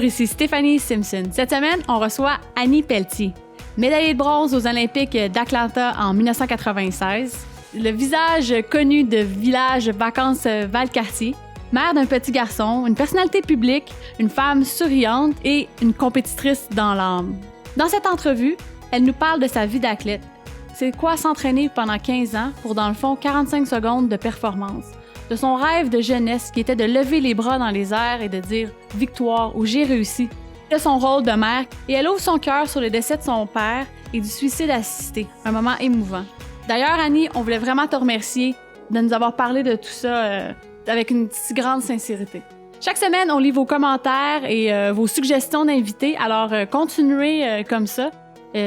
ici Stéphanie Simpson. Cette semaine, on reçoit Annie Pelletier, médaillée de bronze aux Olympiques d'Atlanta en 1996, le visage connu de Village Vacances Valcartier, mère d'un petit garçon, une personnalité publique, une femme souriante et une compétitrice dans l'âme. Dans cette entrevue, elle nous parle de sa vie d'athlète. C'est quoi s'entraîner pendant 15 ans pour, dans le fond, 45 secondes de performance. De son rêve de jeunesse qui était de lever les bras dans les airs et de dire « victoire » ou « j'ai réussi ». De son rôle de mère, et elle ouvre son cœur sur le décès de son père et du suicide assisté, un moment émouvant. D'ailleurs, Annie, on voulait vraiment te remercier de nous avoir parlé de tout ça avec une si grande sincérité. Chaque semaine, on lit vos commentaires et vos suggestions d'invités, alors continuez comme ça.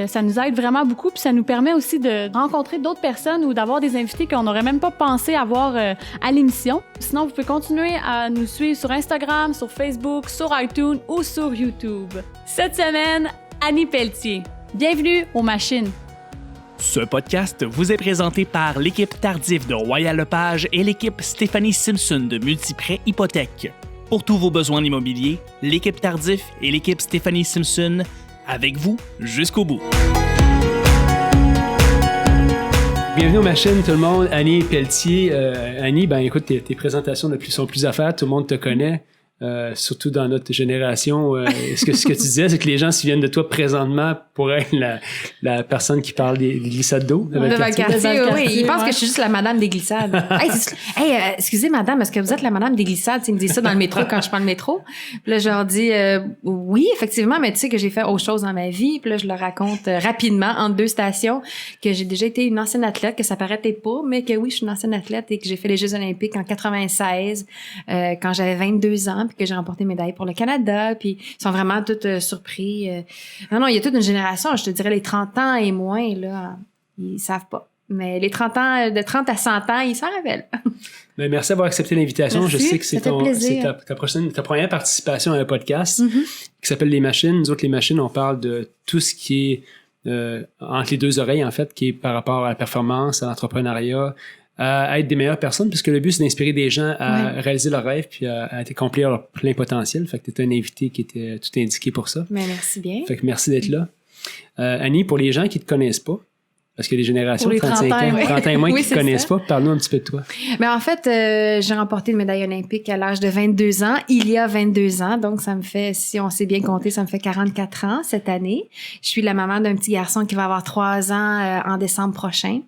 Ça nous aide vraiment beaucoup, puis ça nous permet aussi de rencontrer d'autres personnes ou d'avoir des invités qu'on n'aurait même pas pensé avoir à l'émission. Sinon, vous pouvez continuer à nous suivre sur Instagram, sur Facebook, sur iTunes ou sur YouTube. Cette semaine, Annie Pelletier. Bienvenue aux machines. Ce podcast vous est présenté par l'équipe Tardif de Royal Lepage et l'équipe Stéphanie Simpson de Multiprêt Hypothèque. Pour tous vos besoins immobiliers, l'équipe Tardif et l'équipe Stéphanie Simpson avec vous jusqu'au bout. Bienvenue aux machines, tout le monde. Annie Pelletier. Annie, écoute, tes présentations sont plus à faire. Tout le monde te connaît. Surtout dans notre génération, ce que tu disais, c'est que les gens se souviennent de toi présentement pour être la personne qui parle des glissades d'eau. De Valcartier, oui. Ils pensent que je suis juste la madame des glissades. Excusez madame, est-ce que vous êtes la madame des glissades? Ils me disent ça dans le métro quand je prends le métro. Puis là, je leur dis oui, effectivement, mais tu sais que j'ai fait autre chose dans ma vie. Puis là, je leur raconte rapidement, entre deux stations, que j'ai déjà été une ancienne athlète, que ça paraît peut-être pas, mais que oui, je suis une ancienne athlète et que j'ai fait les Jeux olympiques en 96, quand j'avais 22 ans. Puis que j'ai remporté médaille pour le Canada, puis ils sont vraiment tous surpris. Non, il y a toute une génération, je te dirais les 30 ans et moins, là, ils savent pas. Mais les 30 ans, de 30 à 100 ans, ils s'en rappellent. Mais merci d'avoir accepté l'invitation. Merci, je sais que c'est ta première participation à un podcast qui s'appelle Les Machines. Nous autres, Les Machines, on parle de tout ce qui est entre les deux oreilles, en fait, qui est par rapport à la performance, à l'entrepreneuriat, à être des meilleures personnes, puisque le but, c'est d'inspirer des gens à réaliser leurs rêves puis à accomplir leur plein potentiel. Fait que tu étais un invité qui était tout indiqué pour ça. Mais merci bien. Fait que merci d'être là. Annie, pour les gens qui ne te connaissent pas, parce qu'il y a des générations de 35 ans, 30 ans et moins qui ne te connaissent pas, parle-nous un petit peu de toi. Mais en fait, j'ai remporté une médaille olympique à l'âge de 22 ans, il y a 22 ans. Donc, ça me fait, si on s'est bien compté, ça me fait 44 ans cette année. Je suis la maman d'un petit garçon qui va avoir 3 ans en décembre prochain.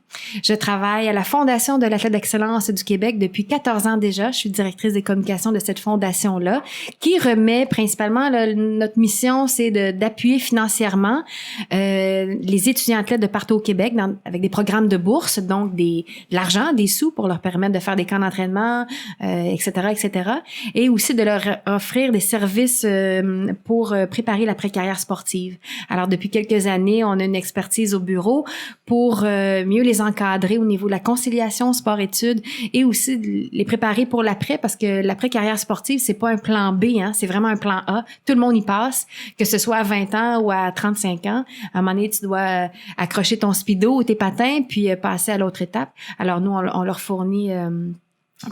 Je travaille à la Fondation de l'athlète d'excellence du Québec depuis 14 ans déjà. Je suis directrice des communications de cette fondation-là, qui remet principalement, notre mission, c'est d'appuyer financièrement les étudiants athlètes de partout au Québec avec des programmes de bourse, donc de l'argent, des sous pour leur permettre de faire des camps d'entraînement, etc., etc. Et aussi de leur offrir des services pour préparer l'après-carrière sportive. Alors, depuis quelques années, on a une expertise au bureau pour mieux les encadrer au niveau de la conciliation sport-études et aussi les préparer pour l'après, parce que l'après-carrière sportive, c'est pas un plan B, hein, c'est vraiment un plan A. Tout le monde y passe, que ce soit à 20 ans ou à 35 ans. À un moment donné, tu dois accrocher ton speedo ou tes patins, puis passer à l'autre étape. Alors nous, on leur fournit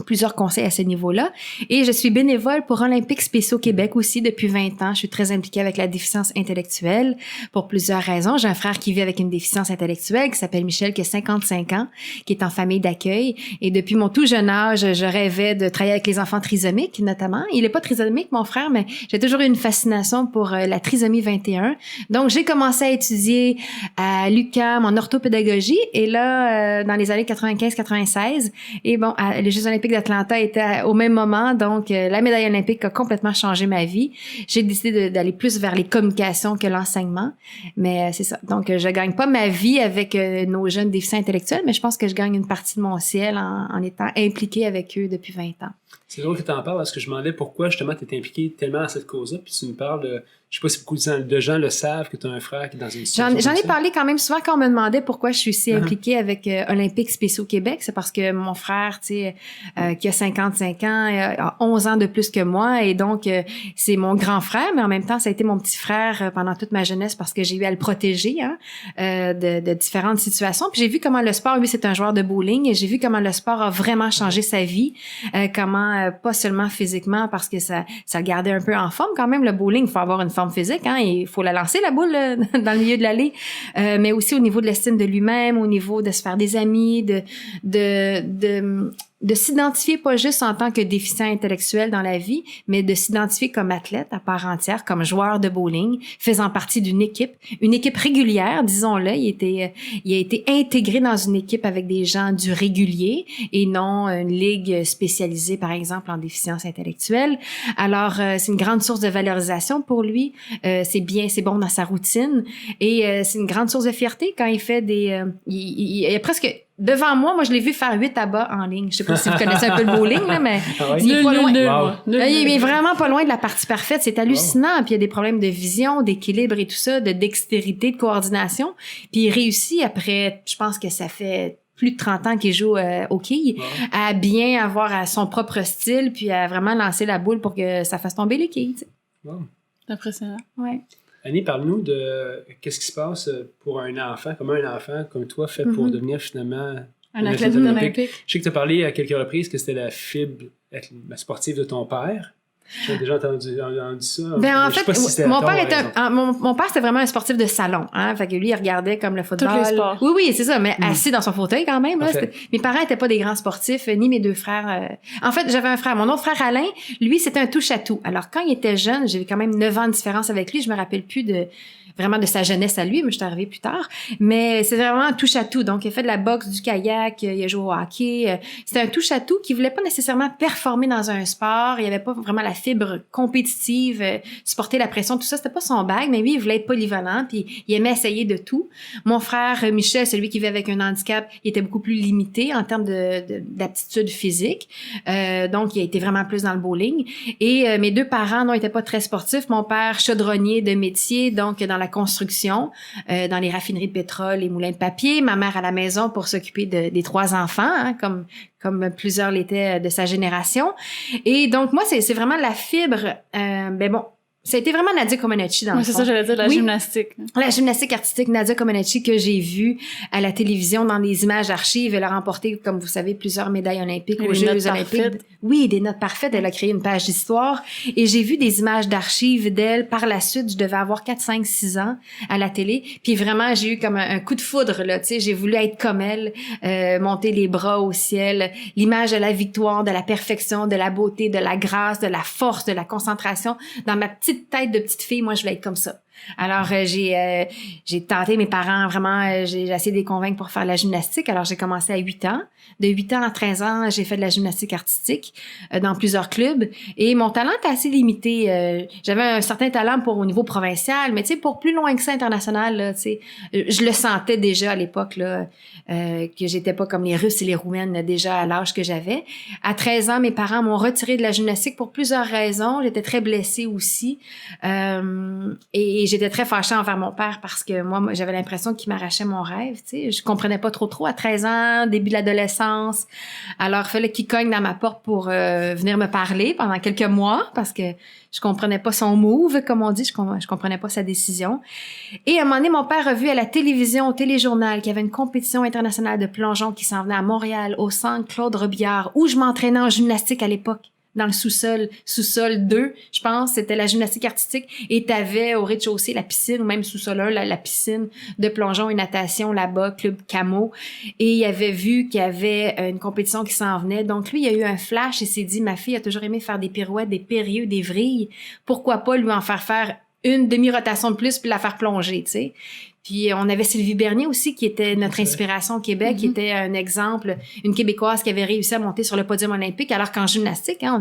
plusieurs conseils à ce niveau-là. Et je suis bénévole pour Olympiques spéciaux Québec aussi depuis 20 ans. Je suis très impliquée avec la déficience intellectuelle pour plusieurs raisons. J'ai un frère qui vit avec une déficience intellectuelle qui s'appelle Michel, qui a 55 ans, qui est en famille d'accueil. Et depuis mon tout jeune âge, je rêvais de travailler avec les enfants trisomiques, notamment. Il est pas trisomique, mon frère, mais j'ai toujours eu une fascination pour la trisomie 21. Donc, j'ai commencé à étudier à l'UQAM en orthopédagogie. Et là, dans les années 95-96, et bon, les Jeux olympiques d'Atlanta était au même moment, donc la médaille olympique a complètement changé ma vie. J'ai décidé d'aller plus vers les communications que l'enseignement, mais c'est ça. Donc, je gagne pas ma vie avec nos jeunes déficients intellectuels, mais je pense que je gagne une partie de mon ciel en étant impliquée avec eux depuis 20 ans. C'est drôle que tu en parles parce que je me demandais pourquoi justement tu es impliqué tellement dans cette cause-là, puis tu me parles de, je sais pas si beaucoup de gens le savent, que tu as un frère qui est dans une situation. J'en ai parlé quand même souvent quand on me demandait pourquoi je suis si impliquée avec Olympiques spéciaux Québec. C'est parce que mon frère, tu sais, qui a 55 ans, a 11 ans de plus que moi, et donc c'est mon grand frère, mais en même temps, ça a été mon petit frère pendant toute ma jeunesse parce que j'ai eu à le protéger de différentes situations. Puis j'ai vu comment le sport, lui, c'est un joueur de bowling, et j'ai vu comment le sport a vraiment changé sa vie, comment vraiment pas seulement physiquement parce que ça le gardait un peu en forme quand même. Le bowling, il faut avoir une forme physique, hein, et il faut la lancer la boule dans le milieu de l'allée, mais aussi au niveau de l'estime de lui-même, au niveau de se faire des amis, de s'identifier pas juste en tant que déficient intellectuel dans la vie, mais de s'identifier comme athlète à part entière, comme joueur de bowling, faisant partie d'une équipe régulière, disons-le. Il a été intégré dans une équipe avec des gens du régulier et non une ligue spécialisée, par exemple, en déficience intellectuelle. Alors, c'est une grande source de valorisation pour lui. C'est bon dans sa routine et c'est une grande source de fierté quand il fait il y a presque... Devant moi, je l'ai vu faire 8 abats en ligne. Je sais pas si vous connaissez un peu le bowling, là, mais il est pas loin. Il est vraiment pas loin de la partie parfaite. C'est hallucinant. Puis il y a des problèmes de vision, d'équilibre et tout ça, de dextérité, de coordination. Puis il réussit après, je pense que ça fait plus de 30 ans qu'il joue au quilles, à bien avoir son propre style, puis à vraiment lancer la boule pour que ça fasse tomber les quilles. Wow. C'est impressionnant. Ouais. Annie, parle-nous de qu'est-ce qui se passe pour un enfant, comment un enfant comme toi fait pour devenir finalement un athlète olympique. Je sais que tu as parlé à quelques reprises que c'était la fibre sportive de ton père. J'ai déjà entendu ça. En fait, mon père c'était vraiment un sportif de salon, hein. Fait que lui, il regardait comme le football. Tous les sports. Oui, c'est ça, mais assis dans son fauteuil quand même, là. Mes parents étaient pas des grands sportifs, ni mes deux frères. En fait, j'avais un frère. Mon autre frère, Alain, lui, c'était un touche-à-tout. Alors, quand il était jeune, j'avais quand même 9 ans de différence avec lui. Je me rappelle plus vraiment de sa jeunesse à lui, mais je suis arrivée plus tard. Mais c'est vraiment un touche-à-tout. Donc, il a fait de la boxe, du kayak, il a joué au hockey. C'était un touche-à-tout qui voulait pas nécessairement performer dans un sport. Il y avait pas vraiment la fibre compétitive, supporter la pression, tout ça. C'était pas son bag, mais lui, il voulait être polyvalent, puis il aimait essayer de tout. Mon frère Michel, celui qui vit avec un handicap, il était beaucoup plus limité en termes d'aptitude physique. Donc, il a été vraiment plus dans le bowling. Et mes deux parents, non, étaient pas très sportifs. Mon père, chaudronnier de métier, donc dans la construction, dans les raffineries de pétrole, les moulins de papier. Ma mère à la maison pour s'occuper des 3 enfants, hein, comme plusieurs l'étaient de sa génération. Et donc, moi, c'est vraiment la fibre. Ça a été vraiment Nadia Comaneci dans le fond. C'est ça, j'allais dire, la gymnastique. La gymnastique artistique Nadia Comaneci que j'ai vue à la télévision dans des images archives. Elle a remporté, comme vous savez, plusieurs médailles olympiques aux Jeux olympiques. Oui, des notes parfaites. Elle a créé une page d'histoire. Et j'ai vu des images d'archives d'elle. Par la suite, je devais avoir 4, 5, 6 ans à la télé. Puis vraiment, j'ai eu comme un coup de foudre, là. Tu sais, j'ai voulu être comme elle, monter les bras au ciel. L'image de la victoire, de la perfection, de la beauté, de la grâce, de la force, de la concentration. Dans ma petite tête de petite fille, moi, je voulais être comme ça. Alors, j'ai tenté mes parents, vraiment, j'ai essayé de les convaincre pour faire la gymnastique. Alors, j'ai commencé à 8 ans. De 8 ans à 13 ans, j'ai fait de la gymnastique artistique dans plusieurs clubs. Et mon talent était assez limité. J'avais un certain talent au niveau provincial, mais tu sais, pour plus loin que ça, international, là, tu sais, je le sentais déjà à l'époque, là, que j'étais pas comme les Russes et les Roumaines, là, déjà à l'âge que j'avais. À 13 ans, mes parents m'ont retiré de la gymnastique pour plusieurs raisons. J'étais très blessée aussi. Et j'étais très fâchée envers mon père parce que moi j'avais l'impression qu'il m'arrachait mon rêve, tu sais. Je comprenais pas trop à 13 ans, début de l'adolescence. Alors, il fallait qu'il cogne dans ma porte pour venir me parler pendant quelques mois parce que je comprenais pas son move, comme on dit. Je comprenais pas sa décision. Et à un moment donné, mon père a vu à la télévision, au téléjournal, qu'il y avait une compétition internationale de plongeon qui s'en venait à Montréal, au centre Claude Robillard, où je m'entraînais en gymnastique à l'époque. Dans le sous-sol 2, je pense, c'était la gymnastique artistique, et t'avais au rez-de-chaussée la piscine, ou même sous-sol 1, la piscine de plongeon et natation là-bas, Club Camo, et il avait vu qu'il y avait une compétition qui s'en venait, donc lui, il a eu un flash et s'est dit, ma fille a toujours aimé faire des pirouettes, des périlleux, des vrilles, pourquoi pas lui en faire une demi-rotation de plus puis la faire plonger, tu sais. Puis on avait Sylvie Bernier aussi, qui était notre inspiration au Québec, qui était un exemple, une Québécoise qui avait réussi à monter sur le podium olympique, alors qu'en gymnastique, hein,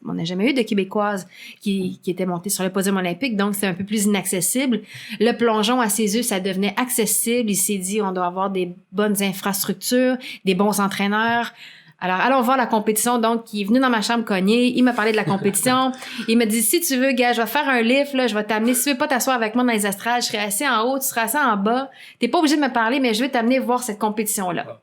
on n'a jamais eu de Québécoise qui était montée sur le podium olympique, donc c'est un peu plus inaccessible. Le plongeon, à ses yeux, ça devenait accessible. Il s'est dit, on doit avoir des bonnes infrastructures, des bons entraîneurs. Alors, allons voir la compétition. Donc, il est venu dans ma chambre cogner. Il m'a parlé de la compétition. Il m'a dit, si tu veux, gars, je vais faire un lift, là, je vais t'amener. Si tu veux pas t'asseoir avec moi dans les estrades, je serai assis en haut, tu seras assis en bas. T'es pas obligé de me parler, mais je vais t'amener voir cette compétition-là.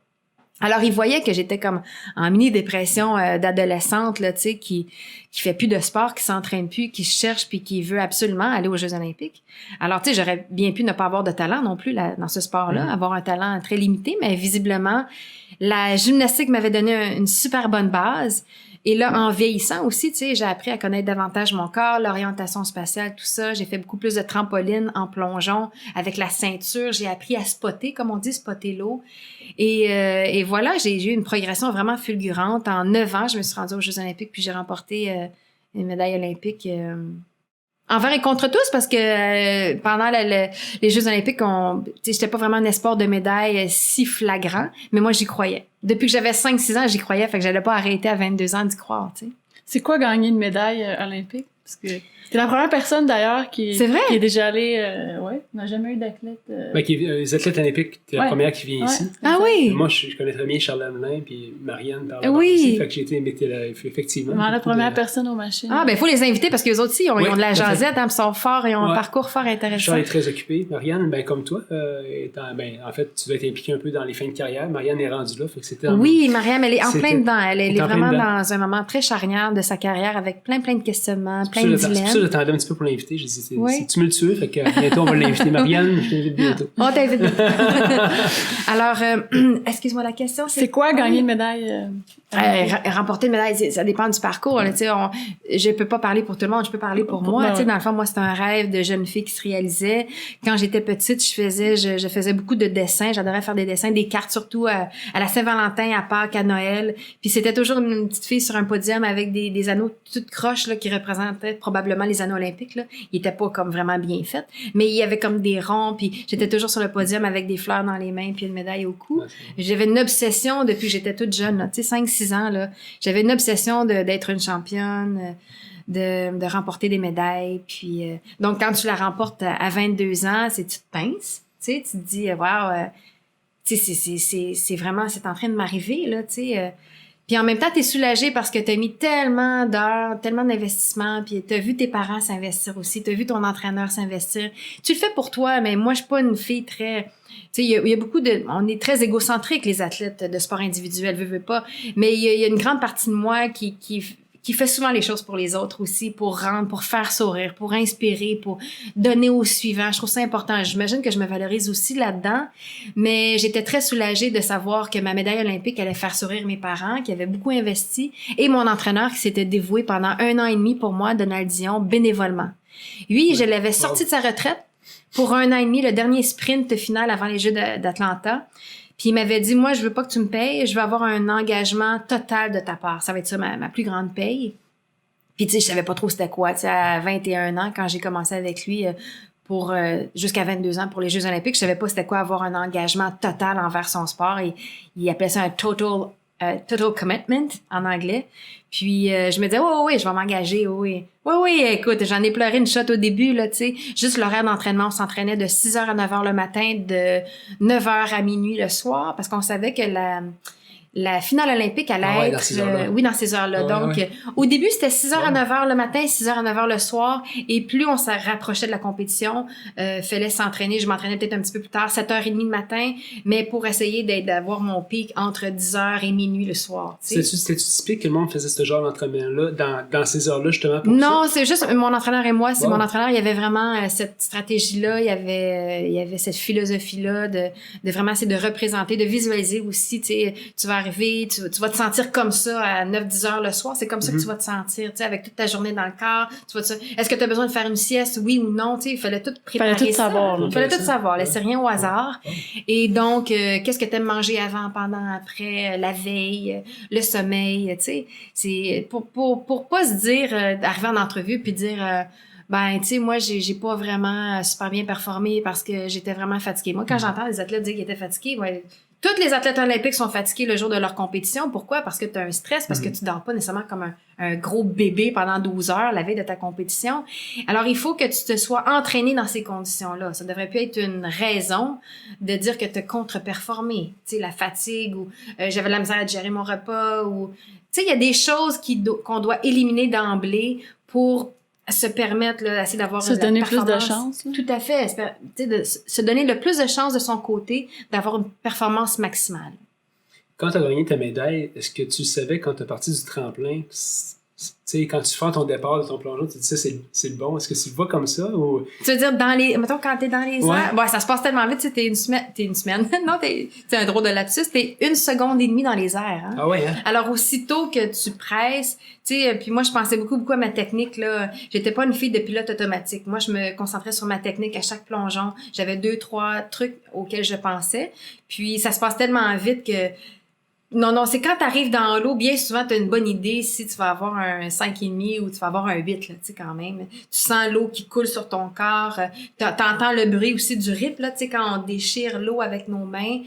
Alors, il voyait que j'étais comme en mini-dépression d'adolescente, là, tu sais, qui fait plus de sport, qui s'entraîne plus, qui cherche puis qui veut absolument aller aux Jeux olympiques. Alors, tu sais, j'aurais bien pu ne pas avoir de talent non plus dans ce sport-là, avoir un talent très limité, mais visiblement, la gymnastique m'avait donné une super bonne base. Et là, en vieillissant aussi, tu sais, j'ai appris à connaître davantage mon corps, l'orientation spatiale, tout ça. J'ai fait beaucoup plus de trampoline en plongeon avec la ceinture. J'ai appris à spotter, comme on dit, spotter l'eau. Et voilà, j'ai eu une progression vraiment fulgurante. En 9 ans, je me suis rendue aux Jeux olympiques, puis j'ai remporté une médaille olympique envers et contre tous, parce que pendant les Jeux olympiques, j'étais pas vraiment un espoir de médaille si flagrant, mais moi, j'y croyais. Depuis que j'avais 5-6 ans, j'y croyais, fait que j'allais pas arrêter à 22 ans d'y croire, tu sais. C'est quoi gagner une médaille olympique? Parce que t'es la première personne, d'ailleurs, qui est déjà allée... n'a jamais eu d'athlète... Les athlètes olympiques, t'es la première qui vient ici. Ah oui! Moi, je connais très bien Charles Hamelin puis Marianne par là. Oui! Fait que j'ai été invité là, effectivement. La première personne aux machines. Ah, ben, il faut les inviter parce qu'eux autres aussi, ils ont de la jasette, ils sont forts, ils ont un parcours fort intéressant. Charles est très occupé. Marianne, ben, comme toi, en fait, tu dois être impliqué un peu dans les fins de carrière. Marianne est rendue là, fait que c'était... Oui, Marianne, elle est en plein dedans. Elle est vraiment dans un moment très charnière de sa carrière avec plein de questionnements, plein de dilemmes. C'est pour ça que j'attendais un petit peu pour l'inviter. J'ai dit, c'est tumultueux, fait que bientôt on va l'inviter. Marianne, je t'invite bientôt. On t'invite bientôt. Alors, excuse-moi, la question, c'est quoi gagner une médaille? Remporter une médaille, ça dépend du parcours. Là, je peux pas parler pour tout le monde, je peux parler pour moi. Ouais. Dans le fond, moi, c'était un rêve de jeune fille qui se réalisait. Quand j'étais petite, je faisais beaucoup de dessins. J'adorais faire des dessins, des cartes, surtout à la Saint-Valentin, à Pâques, à Noël. Puis c'était toujours une petite fille sur un podium avec des anneaux toutes croches là, qui représentaient probablement les anneaux olympiques. Là. Ils étaient pas comme vraiment bien faits, mais il y avait comme des ronds. Puis j'étais toujours sur le podium avec des fleurs dans les mains puis une médaille au cou. Ouais, j'avais une obsession depuis que j'étais toute jeune, 5-6 ans. Là, j'avais une obsession d'être une championne, de remporter des médailles. Puis donc, quand tu la remportes à 22 ans, tu te pinces. Tu te dis, wow, c'est vraiment, c'est en train de m'arriver. Là, puis en même temps, t'es soulagée parce que t'as mis tellement d'heures, tellement d'investissements, puis t'as vu tes parents s'investir aussi, t'as vu ton entraîneur s'investir. Tu le fais pour toi, mais moi, je suis pas une fille très... Tu sais, il y a beaucoup on est très égocentriques, les athlètes de sport individuel, veux pas. Mais il y a une grande partie de moi qui fait souvent les choses pour les autres aussi, pour faire sourire, pour inspirer, pour donner au suivant. Je trouve ça important. J'imagine que je me valorise aussi là-dedans, mais j'étais très soulagée de savoir que ma médaille olympique allait faire sourire mes parents, qui avaient beaucoup investi, et mon entraîneur qui s'était dévoué pendant 1 an et demi pour moi, Donald Dion, bénévolement. Lui, je l'avais sorti de sa retraite pour 1 an et demi, le dernier sprint final avant les Jeux d'Atlanta. Puis il m'avait dit, moi, je veux pas que tu me payes, je veux avoir un engagement total de ta part. Ça va être ça, ma plus grande paye. Puis tu sais, je savais pas trop c'était quoi. Tu sais, à 21 ans, quand j'ai commencé avec lui pour jusqu'à 22 ans pour les Jeux olympiques, je savais pas c'était quoi avoir un engagement total envers son sport. Et il appelait ça un total commitment en anglais. Puis je me disais, oui, je vais m'engager, oui, écoute, j'en ai pleuré une shot au début, là, tu sais. Juste l'horaire d'entraînement, on s'entraînait de 6h à 9h le matin, de 9h à minuit le soir, parce qu'on savait que la finale olympique allait être... dans ces heures-là. Donc, au début, c'était 6h à 9h le matin, 6h à 9h le soir. Et plus on se rapprochait de la compétition, fallait s'entraîner. Je m'entraînais peut-être un petit peu plus tard, 7h30 le matin, mais pour essayer d'avoir mon pic entre 10h et minuit le soir. C'était-tu typique que le monde faisait ce genre d'entraînement-là, dans ces heures-là, justement, pour Non, c'est juste mon entraîneur et moi. C'est mon entraîneur. Il y avait vraiment cette stratégie-là. Il y avait cette philosophie-là de vraiment essayer de représenter, de visualiser aussi, tu sais, tu vas arriver, tu vas te sentir comme ça à 9-10 heures le soir. C'est comme ça que tu vas te sentir, tu sais, avec toute ta journée dans le corps. Est-ce que tu as besoin de faire une sieste, oui ou non? Tu sais, il fallait tout préparer. Il fallait tout savoir. Il fallait tout savoir. Laissez rien au hasard. Et donc, qu'est-ce que tu aimes manger avant, pendant, après, la veille, le sommeil, tu sais. C'est pour pas se dire, arriver en entrevue puis dire... tu sais, moi, j'ai pas vraiment super bien performé parce que j'étais vraiment fatiguée. Moi, quand j'entends les athlètes dire qu'ils étaient fatigués, tous les athlètes olympiques sont fatigués le jour de leur compétition. Pourquoi? Parce que tu as un stress, parce que tu dors pas nécessairement comme un gros bébé pendant 12 heures la veille de ta compétition. Alors, il faut que tu te sois entraîné dans ces conditions-là. Ça devrait plus être une raison de dire que tu as contre-performé. Tu sais, la fatigue ou j'avais de la misère à gérer mon repas ou... Tu sais, il y a des choses qu'on doit éliminer d'emblée pour se permettre là, d'essayer d'avoir se donner plus de chance. Tout à fait. De se donner le plus de chance de son côté d'avoir une performance maximale. quand tu as gagné ta médaille, est-ce que tu savais quand tu es parti du tremplin, tu sais, quand tu fais ton départ de ton plongeon, tu te dis ça, c'est le bon. Est-ce que tu le vois comme ça ou... Tu veux dire, mettons, quand t'es dans les airs, ça se passe tellement vite, tu sais, t'es une semaine, non, c'est un drôle de lapsus, t'es 1 seconde et demie dans les airs, hein. Ah ouais, hein? Alors, aussitôt que tu presses, tu sais, puis moi, je pensais beaucoup à ma technique, là. J'étais pas une fille de pilote automatique. Moi, je me concentrais sur ma technique à chaque plongeon. J'avais 2-3 trucs auxquels je pensais. Puis, ça se passe tellement vite que, non, c'est quand t'arrives dans l'eau, bien souvent, t'as une bonne idée si tu vas avoir un 5,5 ou tu vas avoir un 8, là, tu sais, quand même. Tu sens l'eau qui coule sur ton corps. T'entends le bruit aussi du rip, là, tu sais, quand on déchire l'eau avec nos mains.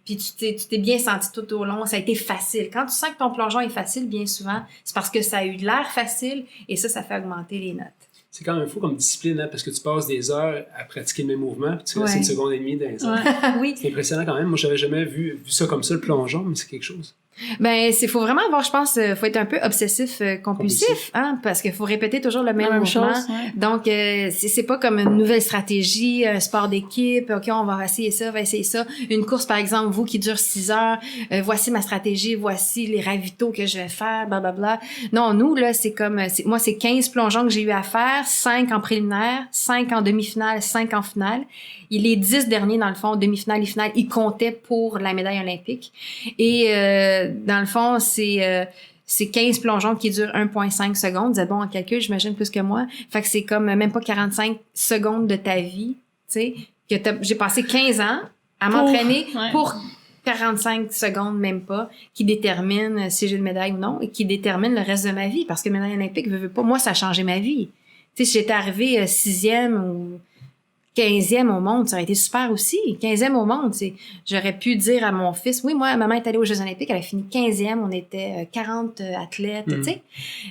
Puis tu t'es bien senti tout au long. Ça a été facile. Quand tu sens que ton plongeon est facile, bien souvent, c'est parce que ça a eu de l'air facile et ça fait augmenter les notes. C'est quand même fou comme discipline, hein, parce que tu passes des heures à pratiquer le même mouvement, puis tu restes 1 seconde et demie dans les airs. Oui. C'est impressionnant quand même. Moi, j'avais jamais vu ça comme ça, le plongeon, mais c'est quelque chose. Ben, faut vraiment avoir, je pense, faut être un peu obsessif compulsif, hein, parce qu'il faut répéter toujours le même mouvement. Chose, ouais. Donc, c'est pas comme une nouvelle stratégie, un sport d'équipe, OK, on va essayer ça. Une course, par exemple, vous, qui dure 6 heures, voici ma stratégie, voici les ravitaux que je vais faire, blablabla. Non, nous, là, c'est comme, moi, c'est 15 plongeons que j'ai eu à faire, 5 en préliminaire, 5 en demi-finale, 5 en finale. Et les 10 derniers, dans le fond, demi-finale et finale, ils comptaient pour la médaille olympique. Et dans le fond, c'est 15 plongeons qui durent 1,5 secondes. Vous êtes bon en calcul, j'imagine, plus que moi. Fait que c'est comme même pas 45 secondes de ta vie, tu sais, que j'ai passé 15 ans à m'entraîner pour 45 secondes, même pas, qui détermine si j'ai une médaille ou non et qui détermine le reste de ma vie. Parce que médaille olympique, veut pas, moi, ça a changé ma vie. Tu sais, si j'étais arrivée 6e ou 15e au monde, ça aurait été super aussi. 15e au monde, j'aurais pu dire à mon fils, oui, moi, maman est allée aux Jeux olympiques, elle a fini 15e, on était 40 athlètes, tu sais.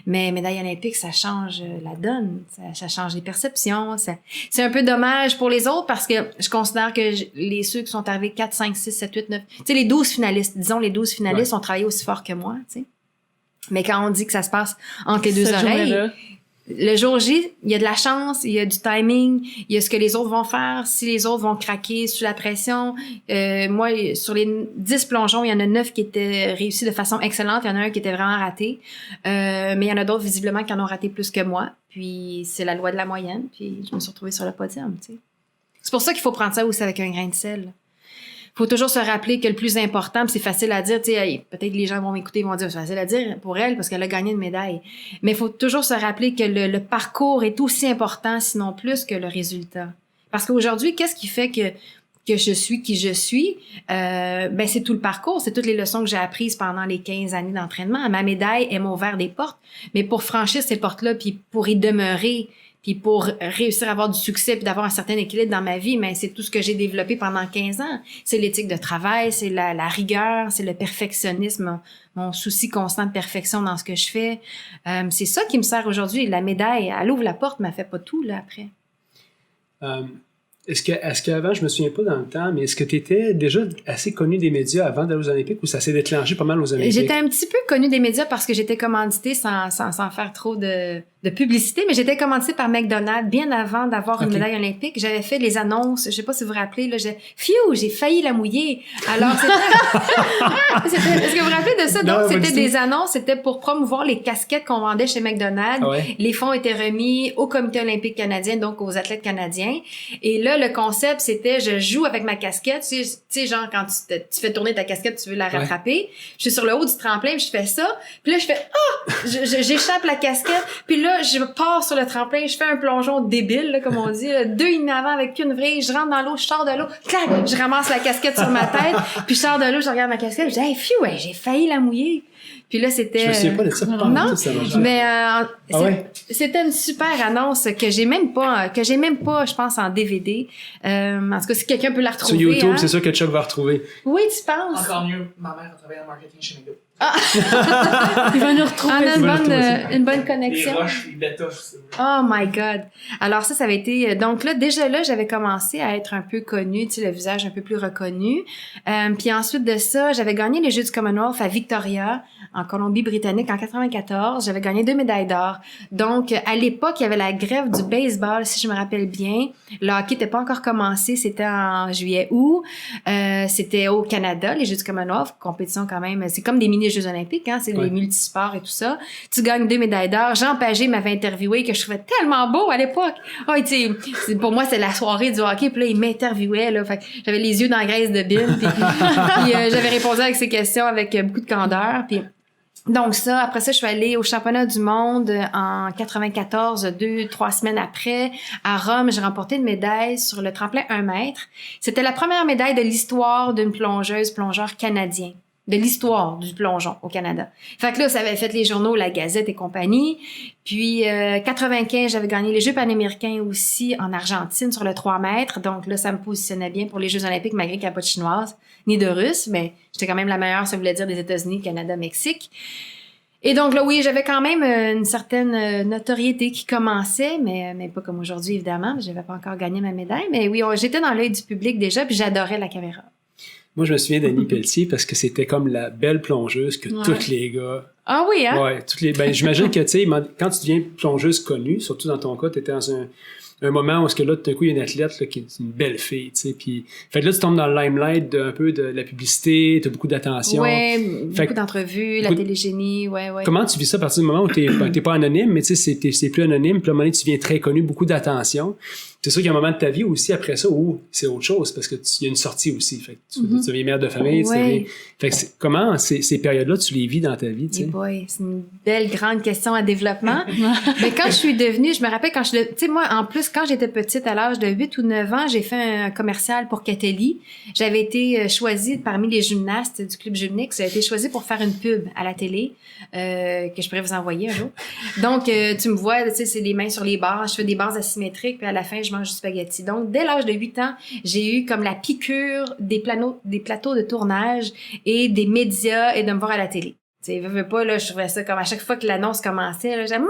Mais médaille olympique, ça change la donne, ça change les perceptions. C'est un peu dommage pour les autres parce que je considère que ceux qui sont arrivés 4, 5, 6, 7, 8, 9, tu sais, les 12 finalistes, disons, les 12 finalistes ont travaillé aussi fort que moi, tu sais. Mais quand on dit que ça se passe entre les deux oreilles, le jour J, il y a de la chance, il y a du timing, il y a ce que les autres vont faire, si les autres vont craquer sous la pression. Moi, sur les 10 plongeons, il y en a 9 qui étaient réussis de façon excellente, il y en a un qui était vraiment raté. Mais il y en a d'autres, visiblement, qui en ont raté plus que moi. Puis c'est la loi de la moyenne, puis je me suis retrouvée sur le podium, tu sais. C'est pour ça qu'il faut prendre ça aussi avec un grain de sel. Faut toujours se rappeler que le plus important, c'est facile à dire, tu sais, peut-être les gens vont m'écouter, ils vont dire, c'est facile à dire pour elle parce qu'elle a gagné une médaille. Mais il faut toujours se rappeler que le parcours est aussi important, sinon plus, que le résultat. Parce qu'aujourd'hui, qu'est-ce qui fait que je suis qui je suis? Ben, c'est tout le parcours, c'est toutes les leçons que j'ai apprises pendant les 15 années d'entraînement. Ma médaille, elle m'a ouvert des portes. Mais pour franchir ces portes-là, puis pour y demeurer, puis pour réussir à avoir du succès puis d'avoir un certain équilibre dans ma vie, mais c'est tout ce que j'ai développé pendant 15 ans. C'est l'éthique de travail, c'est la rigueur, c'est le perfectionnisme, mon souci constant de perfection dans ce que je fais. C'est ça qui me sert aujourd'hui. La médaille, elle ouvre la porte, mais elle fait pas tout, là, après. Est-ce qu'avant, je me souviens pas dans le temps, mais est-ce que tu étais déjà assez connu des médias avant d'aller aux Olympiques ou ça s'est déclenché pas mal aux Olympiques? J'étais un petit peu connue des médias parce que j'étais commanditée sans faire trop de publicité, mais j'étais commanditée par McDonald's bien avant d'avoir une médaille olympique. J'avais fait les annonces, je sais pas si vous vous rappelez, là, j'ai failli la mouiller. Alors, est-ce que vous vous rappelez de ça? Donc, c'était des annonces, c'était pour promouvoir les casquettes qu'on vendait chez McDonald's. Ouais. Les fonds étaient remis au Comité olympique canadien, donc aux athlètes canadiens. Et là, le concept, c'était, je joue avec ma casquette. Tu sais, genre, quand tu fais tourner ta casquette, tu veux la rattraper. Je suis sur le haut du tremplin, puis je fais ça. Puis là, je fais, j'échappe la casquette. Puis là, je pars sur le tremplin, je fais un plongeon débile, là, comme on dit, là, 2,5 avant avec une vrille, je rentre dans l'eau, je sors de l'eau, clac, je ramasse la casquette sur ma tête, puis je sors de l'eau, je regarde ma casquette, je dis, hey, phiou, ouais, j'ai failli la mouiller. Puis là, c'était... Je me souviens pas de ça. Non, mais c'était une super annonce que j'ai même pas, je pense, en DVD. En tout cas, si quelqu'un peut la retrouver. Sur YouTube, hein? c'est sûr que Chuck va retrouver. Oui, tu penses? Encore mieux, ma mère a travaillé en marketing chez McDo. Ah! Il va nous retrouver. On a une bonne connexion. Les roches, les bêtas, c'est vrai. Oh my God! Alors ça avait été... Donc là, déjà là, j'avais commencé à être un peu connue, tu sais, le visage un peu plus reconnu. Puis ensuite de ça, j'avais gagné les Jeux du Commonwealth à Victoria en Colombie-Britannique en 94. J'avais gagné 2 médailles d'or. Donc, à l'époque, il y avait la grève du baseball, si je me rappelle bien. Le hockey n'était pas encore commencé. C'était en juillet-août. C'était au Canada, les Jeux du Commonwealth. Compétition quand même. C'est comme des mini-Jeux olympiques, hein. C'est des multisports et tout ça. Tu gagnes 2 médailles d'or. Jean Pagé m'avait interviewé que je trouvais tellement beau à l'époque. Oh, tu sais, pour moi, c'est la soirée du hockey. Puis là, il m'interviewait, là. Fait que j'avais les yeux dans la graisse de bine. Puis j'avais répondu avec ses questions avec beaucoup de candeur. Puis donc ça, après ça, je suis allée au championnat du monde en 94, 2-3 semaines après. À Rome, j'ai remporté une médaille sur le tremplin 1 mètre. C'était la première médaille de l'histoire d'une plongeur canadien. De l'histoire du plongeon au Canada. Fait que là, ça avait fait les journaux, la Gazette et compagnie. Puis, 95, j'avais gagné les Jeux panaméricains aussi en Argentine sur le 3 mètres. Donc là, ça me positionnait bien pour les Jeux olympiques, malgré qu'il n'y a pas de chinoise ni de russe. Mais j'étais quand même la meilleure, ça voulait dire, des États-Unis, Canada, Mexique. Et donc là, oui, j'avais quand même une certaine notoriété qui commençait, mais pas comme aujourd'hui, évidemment. J'avais pas encore gagné ma médaille. Mais oui, j'étais dans l'œil du public déjà, puis j'adorais la caméra. Moi, je me souviens d'Annie Pelletier parce que c'était comme la belle plongeuse que tous les gars... Ah oui, hein? Ouais, j'imagine que, tu sais, quand tu deviens plongeuse connue, surtout dans ton cas, tu étais dans un moment où, là, tout d'un coup, il y a une athlète là, qui est une belle fille, tu sais, puis... Fait que là, tu tombes dans le limelight un peu de la publicité, tu as beaucoup d'attention. Ouais, beaucoup d'entrevues, la télégénie, ouais. Comment tu vis ça à partir du moment où t'es pas anonyme, mais tu sais, c'est plus anonyme, puis à un moment donné, tu deviens très connu, beaucoup d'attention. C'est sûr qu'il y a un moment de ta vie aussi après ça où c'est autre chose parce que il y a une sortie aussi. Fait que tu deviens mère de famille. Fait que comment ces périodes-là tu les vis dans ta vie, tu sais? Boy, c'est une belle grande question à développement. Mais quand je suis devenue, je me rappelle tu sais moi en plus quand j'étais petite à l'âge de 8 ou 9 ans, j'ai fait un commercial pour Catelli. J'avais été choisie parmi les gymnastes du club gymnique, j'ai été choisie pour faire une pub à la télé que je pourrais vous envoyer un jour. Donc tu me vois, tu sais c'est les mains sur les barres, je fais des barres asymétriques puis à la fin je mange du spaghetti. Donc, dès l'âge de 8 ans, j'ai eu comme la piqûre des plateaux de tournage et des médias et de me voir à la télé. Tu sais, veux pas, là, je trouvais ça comme à chaque fois que l'annonce commençait, là, j'étais là,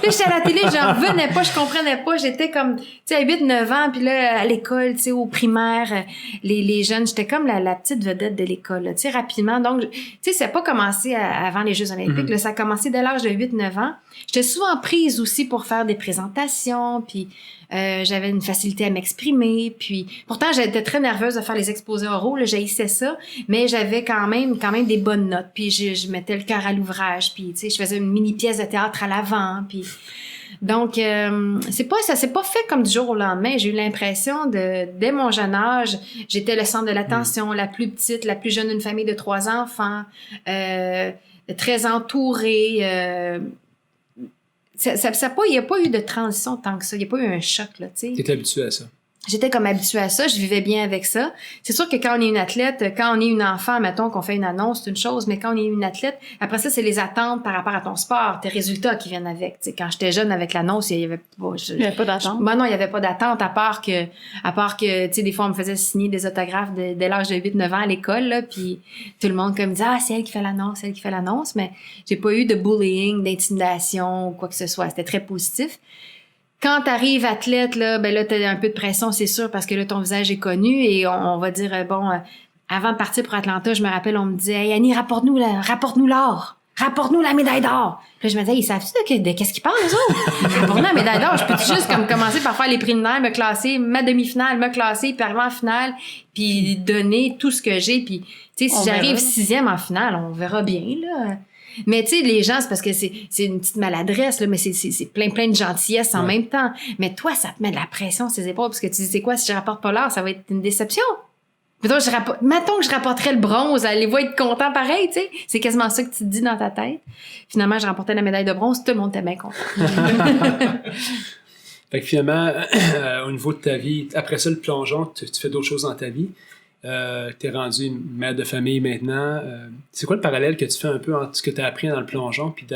j'étais à la télé, j'en revenais pas, je comprenais pas, j'étais comme, tu sais, à 8-9 ans, puis là, à l'école, tu sais, au primaire, les jeunes, j'étais comme la petite vedette de l'école, là, tu sais, rapidement. Donc, tu sais, ça n'a pas commencé avant les Jeux olympiques, là, ça a commencé dès l'âge de 8-9 ans. J'étais souvent prise aussi pour faire des présentations, puis j'avais une facilité à m'exprimer, puis pourtant j'étais très nerveuse de faire les exposés oraux, là, j'haïssais ça, mais j'avais quand même des bonnes notes, puis je mettais le cœur à l'ouvrage, puis tu sais je faisais une mini pièce de théâtre à l'avant, puis donc ça s'est pas fait comme du jour au lendemain. J'ai eu l'impression dès mon jeune âge, j'étais le centre de l'attention, la plus petite, la plus jeune d'une famille de 3 enfants, très entourée. Il n'y a pas eu de transition tant que ça. Il n'y a pas eu un choc, là, tu sais. T'étais habituée à ça. J'étais comme habituée à ça, je vivais bien avec ça. C'est sûr que quand on est une athlète, quand on est une enfant, mettons qu'on fait une annonce, c'est une chose, mais quand on est une athlète, après ça, c'est les attentes par rapport à ton sport, tes résultats qui viennent avec. Tu sais, quand j'étais jeune avec l'annonce, il y avait pas d'attente. Ben non, il y avait pas d'attente, à part que, tu sais, des fois, on me faisait signer des autographes dès l'âge de 8-9 ans à l'école, là, puis tout le monde comme disait, c'est elle qui fait l'annonce, mais j'ai pas eu de bullying, d'intimidation ou quoi que ce soit. C'était très positif. Quand t'arrives athlète, là, ben là, t'as un peu de pression, c'est sûr, parce que là, ton visage est connu et on va dire, avant de partir pour Atlanta, je me rappelle, on me disait, hey, Annie, rapporte-nous l'or. Rapporte-nous la médaille d'or. Puis là, je me disais, ils savent-tu de qu'est-ce qu'ils parlent, eux autres? Rapporte-nous la médaille d'or. Je peux juste comme commencer par faire les préliminaires, me classer, ma demi-finale, me classer, puis arriver en finale, puis donner tout ce que j'ai. Puis, tu sais, si j'arrive 6e en finale, on verra bien, là. Mais tu sais, les gens, c'est parce que c'est une petite maladresse, là, mais c'est plein de gentillesse en même temps. Mais toi, ça te met de la pression sur ses épaules, parce que tu dis, c'est quoi, si je rapporte pas l'or, ça va être une déception. Mettons que je rapporterais le bronze, les vont être contents pareil, tu sais. C'est quasiment ça que tu te dis dans ta tête. Finalement, je remportais la médaille de bronze, tout le monde était bien content. Fait que finalement, au niveau de ta vie, après ça, le plongeon, tu fais d'autres choses dans ta vie. T'es rendu une mère de famille maintenant. C'est quoi le parallèle que tu fais un peu entre ce que tu as appris dans le plongeon puis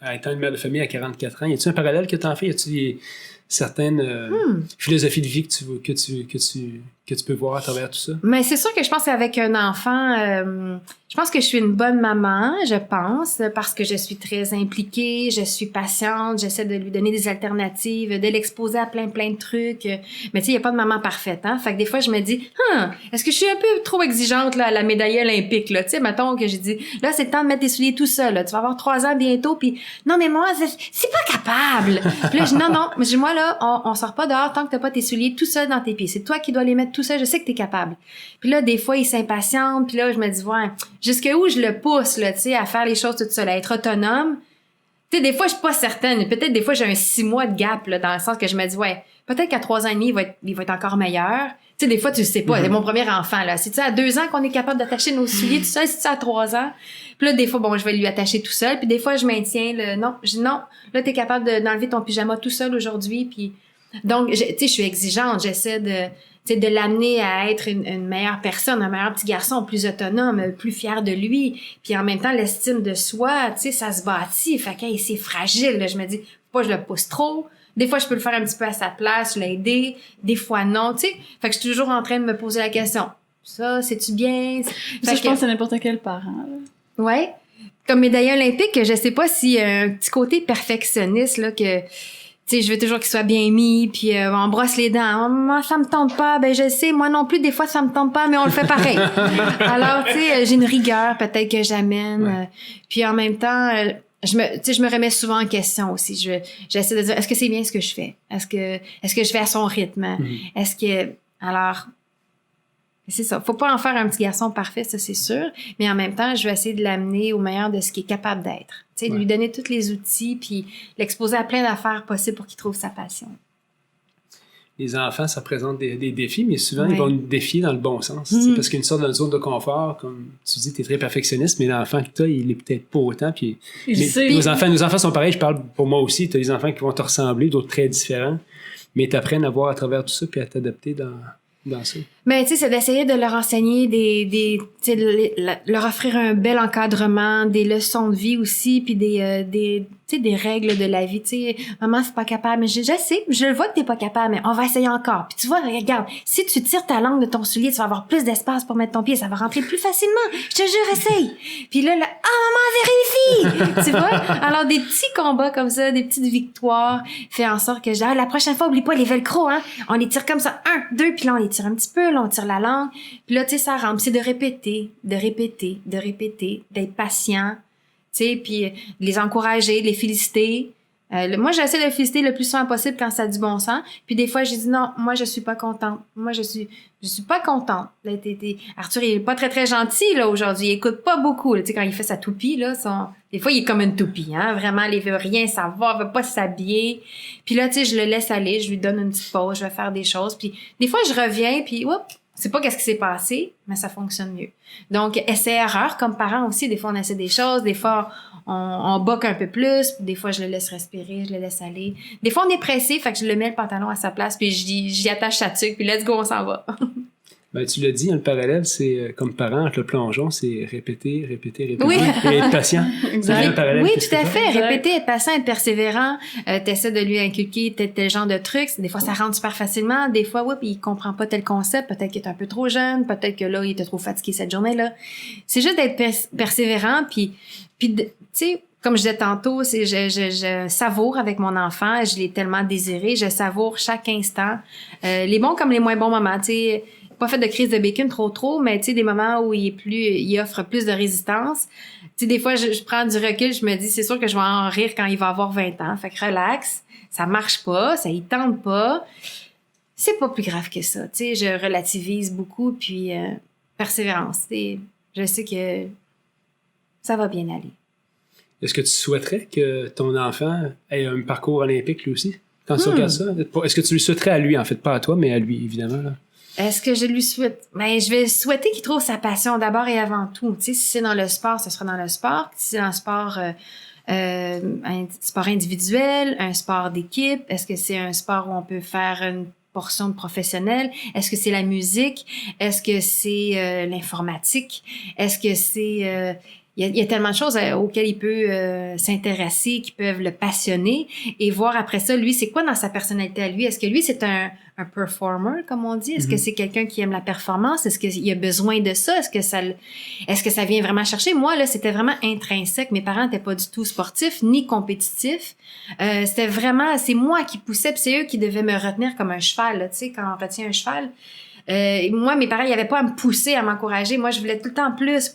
à étant une mère de famille à 44 ans? Y a-tu un parallèle que tu en fais? Y a-tu certaines philosophies de vie que que tu peux voir à travers tout ça? Mais c'est sûr que je pense qu'avec un enfant, je pense que je suis une bonne maman, je pense, parce que je suis très impliquée, je suis patiente, j'essaie de lui donner des alternatives, de l'exposer à plein de trucs. Mais tu sais, il n'y a pas de maman parfaite, hein. Fait que des fois, je me dis, est-ce que je suis un peu trop exigeante, là, à la médaille olympique, là? Tu sais, mettons que j'ai dit, là, c'est le temps de mettre tes souliers tout seul, là. Tu vas avoir 3 ans bientôt, puis non, mais moi, c'est pas capable. Puis là, je dis, non, mais moi, là, on sort pas dehors tant que t'as pas tes souliers tout seul dans tes pieds. C'est toi qui dois les mettre tout seul, je sais que t'es capable. Puis là, des fois, il s'impatiente, puis là, je me dis, ouais, jusqu'où je le pousse, là, tu sais, à faire les choses toute seule, à être autonome. Tu sais, des fois, je suis pas certaine. Peut-être des fois, j'ai un 6 mois de gap, là, dans le sens que je me dis, ouais, peut-être qu'à 3 ans et demi, il va être encore meilleur. Tu sais, des fois, tu le sais pas. C'est mon premier enfant, là. C'est-tu à 2 ans qu'on est capable d'attacher nos souliers tout seul? C'est-tu à 3 ans? Puis là, des fois, bon, je vais lui attacher tout seul. Puis des fois, je maintiens le non. Je dis non. Là, t'es capable d'enlever ton pyjama tout seul aujourd'hui. Puis donc, tu sais, je suis exigeante. J'essaie de l'amener à être une meilleure personne, un meilleur petit garçon, plus autonome, plus fier de lui. Puis en même temps, l'estime de soi, tu sais, ça se bâtit. Fait que c'est fragile. Là. Je me dis, faut pas que je le pousse trop. Des fois, je peux le faire un petit peu à sa place, l'aider. Des fois, non, tu sais. Fait que je suis toujours en train de me poser la question. Ça, c'est-tu bien? Ça, je pense que c'est n'importe quel parent. Là. Ouais. Comme médaillé olympique, je sais pas s'il y a un petit côté perfectionniste, là, que... Tu sais, je veux toujours qu'il soit bien mis, puis on brosse les dents. Moi, ça me tente pas. Ben, je sais, moi non plus, des fois, ça me tente pas, mais on le fait pareil. Alors, tu sais, j'ai une rigueur peut-être que j'amène. Ouais. Puis en même temps, je me remets souvent en question aussi. J'essaie de dire, est-ce que c'est bien ce que je fais? Est-ce que je fais à son rythme? Est-ce que... Alors... C'est ça. Faut pas en faire un petit garçon parfait, ça c'est sûr. Mais en même temps, je vais essayer de l'amener au meilleur de ce qu'il est capable d'être. Tu sais, de lui donner tous les outils, puis l'exposer à plein d'affaires possibles pour qu'il trouve sa passion. Les enfants, ça présente des défis, mais souvent, ils vont nous défier dans le bon sens. Parce qu'il y a une sorte de zone de confort, comme tu dis, tu es très perfectionniste, mais l'enfant que tu as, il est peut-être pas autant. Puis, nos enfants sont pareils, je parle pour moi aussi. Tu as des enfants qui vont te ressembler, d'autres très différents, mais tu apprennes à voir à travers tout ça, puis à t'adapter dans ça. Mais tu sais, c'est d'essayer de leur enseigner tu sais, leur offrir un bel encadrement, des leçons de vie aussi, puis des règles de la vie. Tu sais, maman, c'est pas capable, mais je sais, je le vois que t'es pas capable, mais on va essayer encore. Puis tu vois, regarde, si tu tires ta langue de ton soulier, tu vas avoir plus d'espace pour mettre ton pied, ça va rentrer plus facilement. Je te jure, essaye. Puis là, maman, vérifie. Tu vois? Alors des petits combats comme ça, des petites victoires, fait en sorte que la prochaine fois, oublie pas les velcro, hein. On les tire comme ça, 1, 2, puis là on les tire un petit peu. Là, on tire la langue. Puis là, tu sais, ça rentre. C'est de répéter, d'être patient, tu sais, puis les encourager, les féliciter. Moi, j'essaie de les féliciter le plus souvent possible quand ça a du bon sens. Puis des fois, j'ai dit non, moi, je suis pas contente. Moi, je suis pas contente. Là, Arthur, il est pas très, très gentil, là, aujourd'hui. Il écoute pas beaucoup, là. Tu sais, quand il fait sa toupie, là, des fois, il est comme une toupie, hein. Vraiment, il veut rien savoir, il veut pas s'habiller. Puis là, tu sais, je le laisse aller, je lui donne une petite pause, je vais faire des choses. Puis des fois, je reviens, puis c'est pas qu'est-ce qui s'est passé, mais ça fonctionne mieux. Donc, essai-erreur, comme parents aussi, des fois, on essaie des choses, des fois, on boque un peu plus, des fois, je le laisse respirer, je le laisse aller. Des fois, on est pressé, fait que je le mets le pantalon à sa place, puis j'y attache sa tuque, puis let's go, on s'en va. Ben, tu l'as dit, le parallèle, c'est comme parent, entre le plongeon, c'est répéter, oui. et être patient. Exact. Oui, tout à fait. Répéter, être patient, être persévérant. T'essaies de lui inculquer tel genre de trucs. Des fois, ça rentre super facilement. Des fois, puis il comprend pas tel concept. Peut-être qu'il est un peu trop jeune. Peut-être que là, il était trop fatigué cette journée-là. C'est juste d'être persévérant, puis tu sais, comme je disais tantôt, je savoure avec mon enfant. Je l'ai tellement désiré. Je savoure chaque instant. Les bons comme les moins bons moments, tu sais. Pas fait de crise de bacon trop, mais tu sais, des moments où il offre plus de résistance. Tu sais, des fois, je prends du recul, je me dis, c'est sûr que je vais en rire quand il va avoir 20 ans. Fait que relax, ça marche pas, ça y tente pas. C'est pas plus grave que ça. Tu sais, je relativise beaucoup, puis persévérance. Tu sais, je sais que ça va bien aller. Est-ce que tu souhaiterais que ton enfant ait un parcours olympique lui aussi? Quand tu regardes ça? Est-ce que tu lui souhaiterais à lui, en fait, pas à toi, mais à lui, évidemment, là? Est-ce que je lui souhaite? Ben, je vais souhaiter qu'il trouve sa passion d'abord et avant tout. Tu sais, si c'est dans le sport, ce sera dans le sport. Si c'est dans le sport, un sport individuel, un sport d'équipe, est-ce que c'est un sport où on peut faire une portion de professionnel? Est-ce que c'est la musique? Est-ce que c'est l'informatique? Est-ce que c'est... il y a tellement de choses auxquelles il peut s'intéresser, qui peuvent le passionner et voir après ça, lui, c'est quoi dans sa personnalité à lui? Est-ce que lui, c'est un performer, comme on dit? Est-ce que c'est quelqu'un qui aime la performance? Est-ce qu'il a besoin de ça? Est-ce que ça vient vraiment chercher? Moi, là, c'était vraiment intrinsèque. Mes parents n'étaient pas du tout sportifs ni compétitifs. C'était vraiment, c'est moi qui poussais, puis c'est eux qui devaient me retenir comme un cheval, là, tu sais, quand on retient un cheval. Moi, mes parents, ils avaient pas à me pousser, à m'encourager. Moi, je voulais tout le temps plus.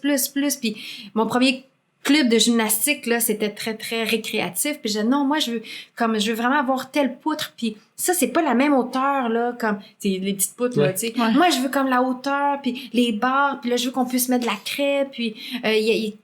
Puis mon premier club de gymnastique, là, c'était très, très récréatif. Puis je disais, non, moi, je veux vraiment avoir telle poutre. Puis ça, c'est pas la même hauteur, là, comme, les petites poutres, là, tu sais. Ouais. Moi, je veux comme la hauteur, puis les barres, puis là, je veux qu'on puisse mettre de la craie, puis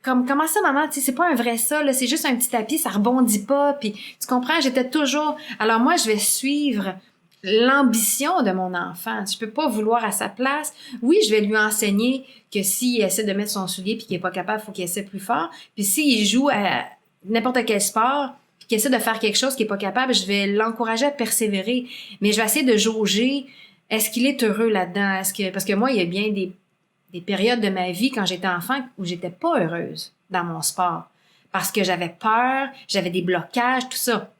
comment ça, maman, tu sais, c'est pas un vrai ça, là, c'est juste un petit tapis, ça rebondit pas, puis tu comprends, j'étais toujours... Alors moi, je vais suivre l'ambition de mon enfant. Je peux pas vouloir à sa place. Oui, je vais lui enseigner que s'il essaie de mettre son soulier puis qu'il est pas capable, il faut qu'il essaie plus fort. Puis s'il joue à n'importe quel sport puis qu'il essaie de faire quelque chose qu'il est pas capable, je vais l'encourager à persévérer. Mais je vais essayer de jauger, est-ce qu'il est heureux là-dedans? Parce que moi, il y a bien des périodes de ma vie quand j'étais enfant où j'étais pas heureuse dans mon sport. Parce que j'avais peur, j'avais des blocages, tout ça.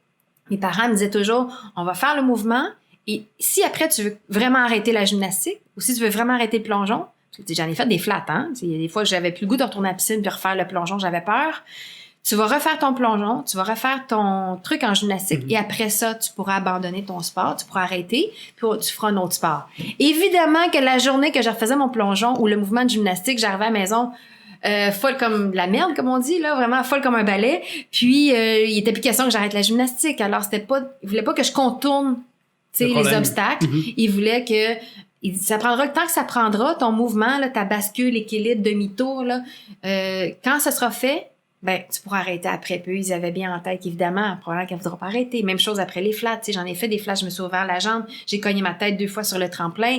Mes parents me disaient toujours, on va faire le mouvement. Et si après, tu veux vraiment arrêter la gymnastique ou si tu veux vraiment arrêter le plongeon, j'en ai fait des flats, hein. Il y a des fois que j'avais plus le goût de retourner à la piscine puis refaire le plongeon, j'avais peur. Tu vas refaire ton plongeon, tu vas refaire ton truc en gymnastique et après ça, tu pourras abandonner ton sport, tu pourras arrêter puis tu feras un autre sport. Évidemment que la journée que je refaisais mon plongeon ou le mouvement de gymnastique, j'arrivais à la maison folle comme de la merde, comme on dit, là, vraiment folle comme un balai. Puis, il était plus question que j'arrête la gymnastique. Alors, il voulait pas que je contourne les obstacles. Il voulait que ça prendra le temps que ça prendra, ton mouvement, là, ta bascule, l'équilibre, demi-tour, là. Quand ça sera fait, ben, tu pourras arrêter après peu. Ils avaient bien en tête qu'évidemment, probablement qu'elle ne voudra pas arrêter. Même chose après les flats, j'en ai fait des flats, je me suis ouvert la jambe, j'ai cogné ma tête 2 fois sur le tremplin.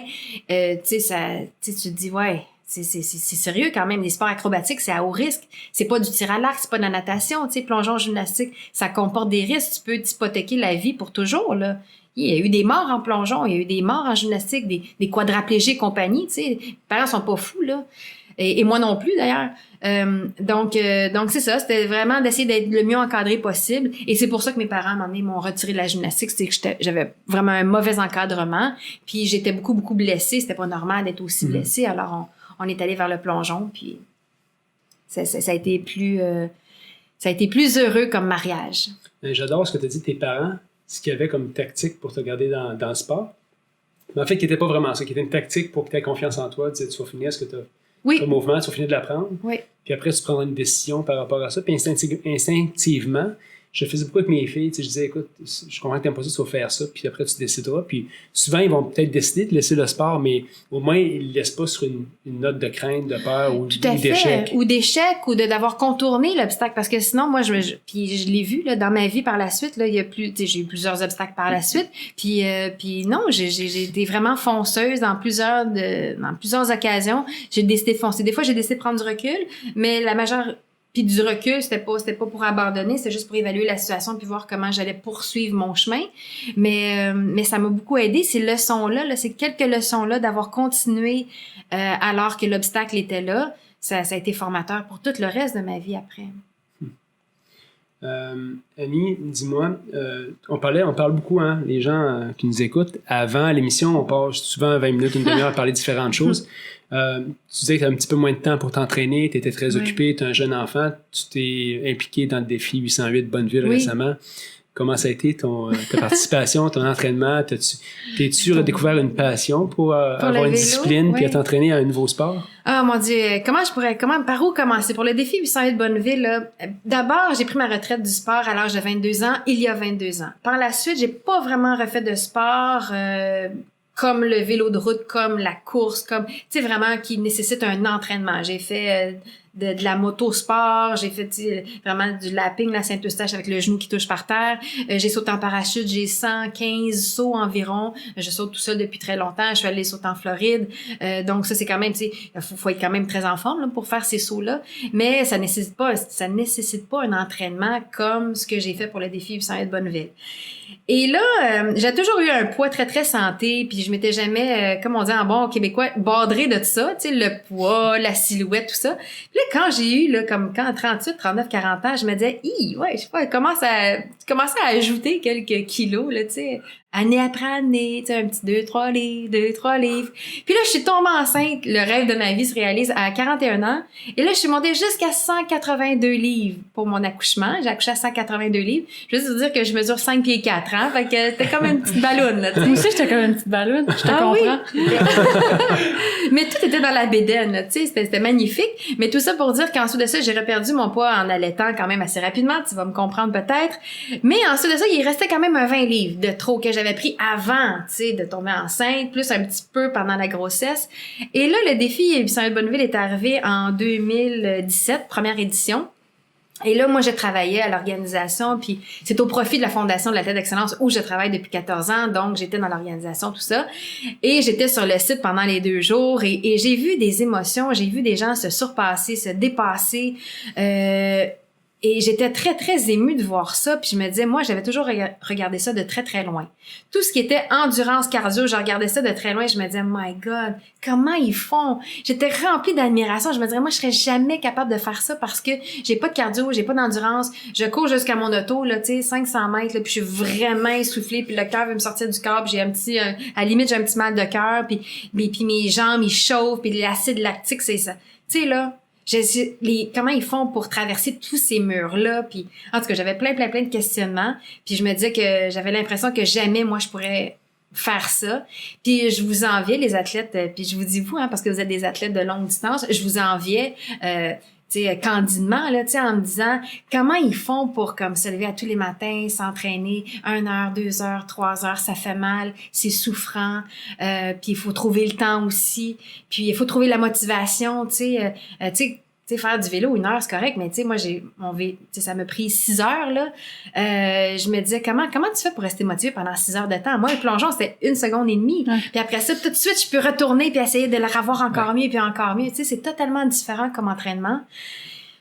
Tu te dis, ouais, c'est sérieux quand même. Les sports acrobatiques, c'est à haut risque. C'est pas du tir à l'arc, c'est pas de la natation, plongeon gymnastique, ça comporte des risques. Tu peux t'hypothéquer la vie pour toujours, là. Il y a eu des morts en plongeon, il y a eu des morts en gymnastique, des quadraplégés et compagnie, tu sais. Les parents sont pas fous, là. Et moi non plus, d'ailleurs. Donc c'est ça, c'était vraiment d'essayer d'être le mieux encadré possible. Et c'est pour ça que mes parents, à un moment donné, m'ont retiré de la gymnastique. C'est que j'avais vraiment un mauvais encadrement. Puis j'étais beaucoup, beaucoup blessée. C'était pas normal d'être aussi blessée. Alors, on est allé vers le plongeon. Puis ça a été plus heureux comme mariage. J'adore ce que tu as dit de tes parents, ce qu'il y avait comme tactique pour te garder dans le sport. Mais en fait, qui n'était pas vraiment ça, qui était une tactique pour que tu aies confiance en toi, tu vas finir ce que tu as. Oui. Le mouvement, tu vas finir de l'apprendre. Oui. Puis après, tu prendras une décision par rapport à ça. Puis instinctivement, je faisais beaucoup avec mes filles. Je disais, écoute, je comprends que tu n'aimes pas ça, tu vas faire ça. Puis après, tu décideras. Puis souvent, ils vont peut-être décider de laisser le sport, mais au moins, ils ne le laissent pas sur une note de crainte, de peur ou d'échec. Ou d'échec, ou d'avoir contourné l'obstacle. Parce que sinon, moi, puis je l'ai vu là, dans ma vie par la suite. Là, j'ai eu plusieurs obstacles par la suite. Puis non, j'ai été vraiment fonceuse dans plusieurs occasions. J'ai décidé de foncer. Des fois, j'ai décidé de prendre du recul, mais la majeure... Puis du recul, c'était pas pour abandonner, c'était juste pour évaluer la situation puis voir comment j'allais poursuivre mon chemin. Mais ça m'a beaucoup aidé, ces leçons-là, ces quelques leçons-là d'avoir continué alors que l'obstacle était là, ça a été formateur pour tout le reste de ma vie après. Annie, dis-moi, on parle beaucoup, hein, les gens qui nous écoutent. Avant l'émission, on passe souvent 20 minutes, une demi-heure à parler de différentes choses. Tu disais que tu as un petit peu moins de temps pour t'entraîner, tu étais très occupé, tu es un jeune enfant, tu t'es impliqué dans le défi 808 de Bonneville récemment. Comment ça a été ta participation, ton entraînement? T'es-tu redécouvert une passion pour avoir une discipline puis à t'entraîner à un nouveau sport? Ah, mon Dieu, par où commencer? Pour le défi 808 de Bonneville, là, d'abord, j'ai pris ma retraite du sport à l'âge de 22 ans, il y a 22 ans. Par la suite, j'ai pas vraiment refait de sport, comme le vélo de route, comme la course, comme, tu sais, vraiment qui nécessite un entraînement. J'ai fait de la motosport, j'ai fait vraiment du lapping, la Saint-Eustache avec le genou qui touche par terre. J'ai sauté en parachute, j'ai 115 sauts environ. Je saute tout seul depuis très longtemps. Je suis allée sauter en Floride. Donc ça, c'est quand même, tu sais, faut être quand même très en forme là, pour faire ces sauts-là. Mais ça nécessite pas un entraînement comme ce que j'ai fait pour le défi 808 de Bonneville. Et là, j'ai toujours eu un poids très, très santé, puis je m'étais jamais, comme on dit en bon québécois, badré de tout ça, tu sais, le poids, la silhouette, tout ça. Puis là, quand j'ai eu, là, comme quand 38, 39, 40 ans, je me disais, ouais, je sais pas, commence à ajouter quelques kilos, là, tu sais, année après année, tu sais, un petit 2-3 livres. Puis là, je suis tombée enceinte, le rêve de ma vie se réalise à 41 ans, et là, je suis montée jusqu'à 182 livres pour mon accouchement. J'ai accouché à 182 livres. Je veux juste vous dire que je mesure 5 pieds 4, hein. Fait que c'était comme une petite balloune, là, tu sais. Moi aussi, j'étais comme une petite balloune. Je te comprends. Oui. Mais tout était dans la bédaine, là, tu sais. C'était magnifique. Mais tout ça pour dire qu'ensuite de ça, j'ai reperdu mon poids en allaitant quand même assez rapidement. Tu vas me comprendre peut-être. Mais ensuite de ça, il restait quand même un 20 livres de trop que j'avais pris avant, tu sais, de tomber enceinte, plus un petit peu pendant la grossesse. Et là, le défi Buisson de Bonneville est arrivé en 2017, première édition. Et là, moi, je travaillais à l'organisation, puis c'est au profit de la Fondation de l'athlète d'excellence où je travaille depuis 14 ans, donc j'étais dans l'organisation, tout ça. Et j'étais sur le site pendant les 2 jours et j'ai vu des émotions, j'ai vu des gens se surpasser, se dépasser, et j'étais très, très émue de voir ça. Puis je me disais, moi, j'avais toujours regardé ça de très, très loin. Tout ce qui était endurance cardio, je regardais ça de très loin. Je me disais, my God, comment ils font? J'étais remplie d'admiration. Je me disais, moi, je serais jamais capable de faire ça parce que j'ai pas de cardio, j'ai pas d'endurance. Je cours jusqu'à mon auto, là, tu sais, 500 mètres, là, puis je suis vraiment essoufflée. Puis le cœur veut me sortir du corps. Puis j'ai un petit, à la limite, j'ai un petit mal de cœur. Puis mes jambes, ils chauffent. Puis l'acide lactique, c'est ça. Tu sais, là, comment ils font pour traverser tous ces murs-là, puis en tout cas, j'avais plein de questionnements, puis je me disais que j'avais l'impression que jamais, moi, je pourrais faire ça. Puis je vous enviais, les athlètes, puis je vous dis vous, hein, parce que vous êtes des athlètes de longue distance, je vous enviais, tu sais, candidement, là, tu sais, en me disant comment ils font pour, comme, se lever à tous les matins, s'entraîner 1 heure, 2 heures, 3 heures, ça fait mal, c'est souffrant, puis il faut trouver le temps aussi, puis il faut trouver la motivation, tu sais, faire du vélo 1 heure, c'est correct, mais tu sais, moi, ça m'a pris 6 heures, là. Je me disais, comment tu fais pour rester motivé pendant 6 heures de temps? Moi, le plongeon, c'était 1 seconde et demie. Ouais. Puis après ça, tout de suite, je peux retourner puis essayer de le revoir encore mieux puis encore mieux. Tu sais, c'est totalement différent comme entraînement.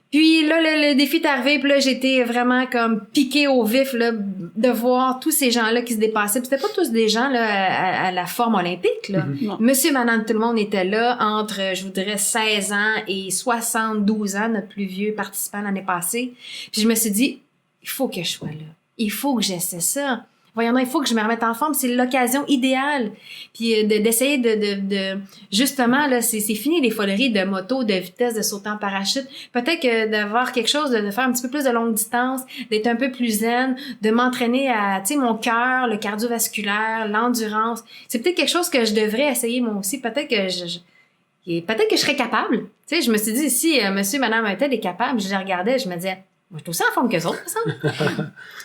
Puis là, le défi est arrivé, puis là, j'étais vraiment comme piquée au vif, là, de voir tous ces gens-là qui se dépassaient. Puis c'était pas tous des gens, là, à la forme olympique, là. Non. Monsieur, madame, tout le monde était là entre, je vous dirais, 16 ans et 72 ans, notre plus vieux participant l'année passée. Puis je me suis dit, il faut que je sois là. Il faut que j'essaie ça. Voyons, il faut que je me remette en forme. C'est l'occasion idéale. Puis d'essayer de justement, là, c'est fini les foleries de moto, de vitesse, de sauter en parachute. Peut-être que d'avoir quelque chose, de faire un petit peu plus de longue distance, d'être un peu plus zen, de m'entraîner à, tu sais, mon cœur, le cardiovasculaire, l'endurance. C'est peut-être quelque chose que je devrais essayer moi aussi. Peut-être que peut-être que je serais capable. Tu sais, je me suis dit, si monsieur, madame un tel est capable, je les regardais, je me disais, moi, je suis aussi en forme qu'eux autres, ça.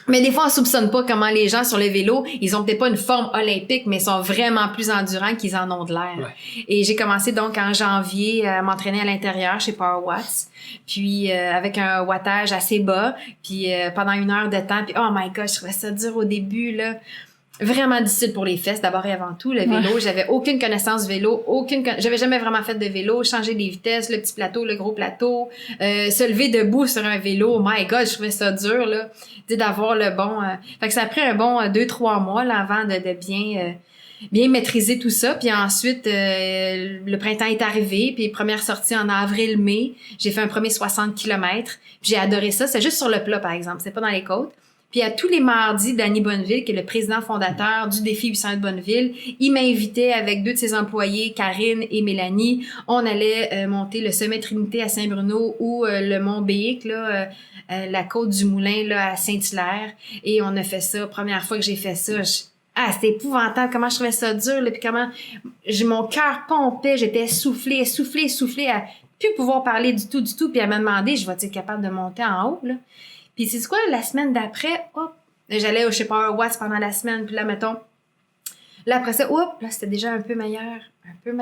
Mais des fois, on soupçonne pas comment les gens sur le vélo, ils ont peut-être pas une forme olympique, mais ils sont vraiment plus endurants qu'ils en ont de l'air. Ouais. Et j'ai commencé donc en janvier à m'entraîner à l'intérieur chez Power Watts, puis avec un wattage assez bas, puis pendant 1 heure de temps, puis oh my God, je trouvais ça dur au début, là. Vraiment difficile pour les fesses, d'abord et avant tout. Le vélo, j'avais aucune connaissance vélo, j'avais jamais vraiment fait de vélo, changer des vitesses, le petit plateau, le gros plateau, se lever debout sur un vélo, oh my God, je trouvais ça dur, là, tu sais, d'avoir le bon... Fait que ça a pris un bon 2-3 mois, là, avant de bien maîtriser tout ça. Puis ensuite, le printemps est arrivé, puis première sortie en avril-mai, j'ai fait un premier 60 km. J'ai adoré ça, c'est juste sur le plat, par exemple, c'est pas dans les côtes. Puis à tous les mardis, Danny Bonneville, qui est le président fondateur du défi 800 de Bonneville, il m'invitait avec 2 de ses employés, Karine et Mélanie. On allait monter le sommet Trinité à Saint-Bruno ou le Mont Béic, là, la côte du Moulin là, à Saint-Hilaire. Et on a fait ça. Première fois que j'ai fait ça, c'était épouvantable. Comment je trouvais ça dur. Là, puis comment mon cœur pompait. J'étais essoufflée à plus pouvoir parler du tout. Puis elle m'a demandé, je vais-tu être capable de monter en haut, là? Puis c'est quoi, la semaine d'après, j'allais au chez Power Watts pendant la semaine, puis là, mettons, là, après ça, là, c'était déjà un peu meilleur. Puis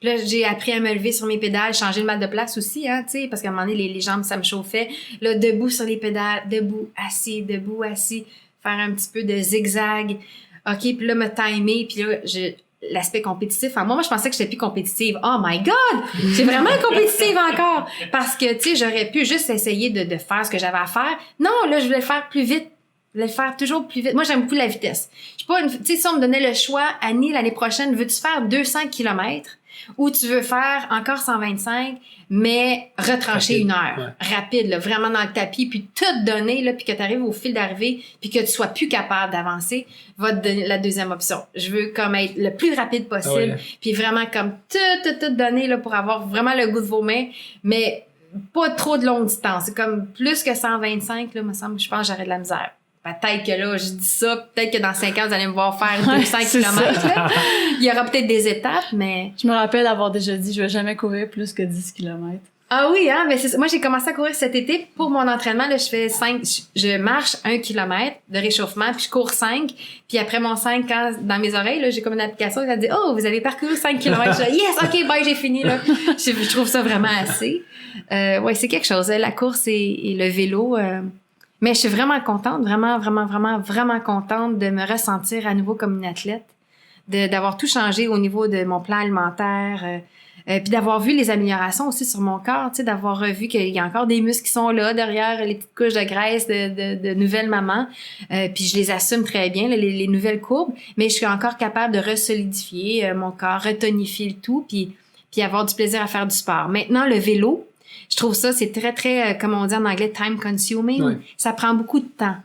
là, j'ai appris à me lever sur mes pédales, changer le mal de place aussi, hein, tu sais, parce qu'à un moment donné, les jambes, ça me chauffait. Là, debout sur les pédales, debout, assis, faire un petit peu de zigzag. OK, puis là, me timer, puis là, l'aspect compétitif. Enfin, moi, je pensais que j'étais plus compétitive. Oh my God! J'ai vraiment compétitive encore! Parce que, tu sais, j'aurais pu juste essayer de faire ce que j'avais à faire. Non, là, je voulais le faire plus vite. le faire toujours plus vite. Moi, j'aime beaucoup la vitesse. Je suis pas tu sais, si on me donnait le choix, Annie, l'année prochaine, veux-tu faire 200 km ou tu veux faire encore 125, mais retrancher Rapide, 1 heure? Rapide, là, vraiment dans le tapis, puis tout donner, là, puis que tu arrives au fil d'arrivée, puis que tu sois plus capable d'avancer, va te donner la deuxième option. Je veux comme être le plus rapide possible, puis vraiment comme tout donner là, pour avoir vraiment le goût de vomir, mais pas trop de longue distance. C'est comme plus que 125, là, me semble, je pense que j'aurais de la misère. Peut-être que là, je dis ça, peut-être que dans 5 ans, vous allez me voir faire 200 km. Là. Il y aura peut-être des étapes, mais... Je me rappelle avoir déjà dit, je vais jamais courir plus que 10 km. Ah oui, hein, mais moi, j'ai commencé à courir cet été pour mon entraînement. Là, je marche 1 km de réchauffement, puis je cours 5. Puis après mon 5, dans mes oreilles, là, j'ai comme une application qui va dire « Oh, vous avez parcouru 5 km. » Je dis « Yes, OK, bye, j'ai fini. » Là. Je trouve ça vraiment assez. Ouais, c'est quelque chose. La course et le vélo... Mais je suis vraiment contente, vraiment contente de me ressentir à nouveau comme une athlète, d'avoir tout changé au niveau de mon plan alimentaire, puis d'avoir vu les améliorations aussi sur mon corps, tu sais, d'avoir revu qu'il y a encore des muscles qui sont là derrière les petites couches de graisse de nouvelles mamans, puis je les assume très bien, les nouvelles courbes, mais je suis encore capable de resolidifier mon corps, retonifier le tout, puis avoir du plaisir à faire du sport. Maintenant, le vélo, je trouve ça, c'est très, très, comme on dit en anglais, time consuming. Ouais. Ça prend beaucoup de temps.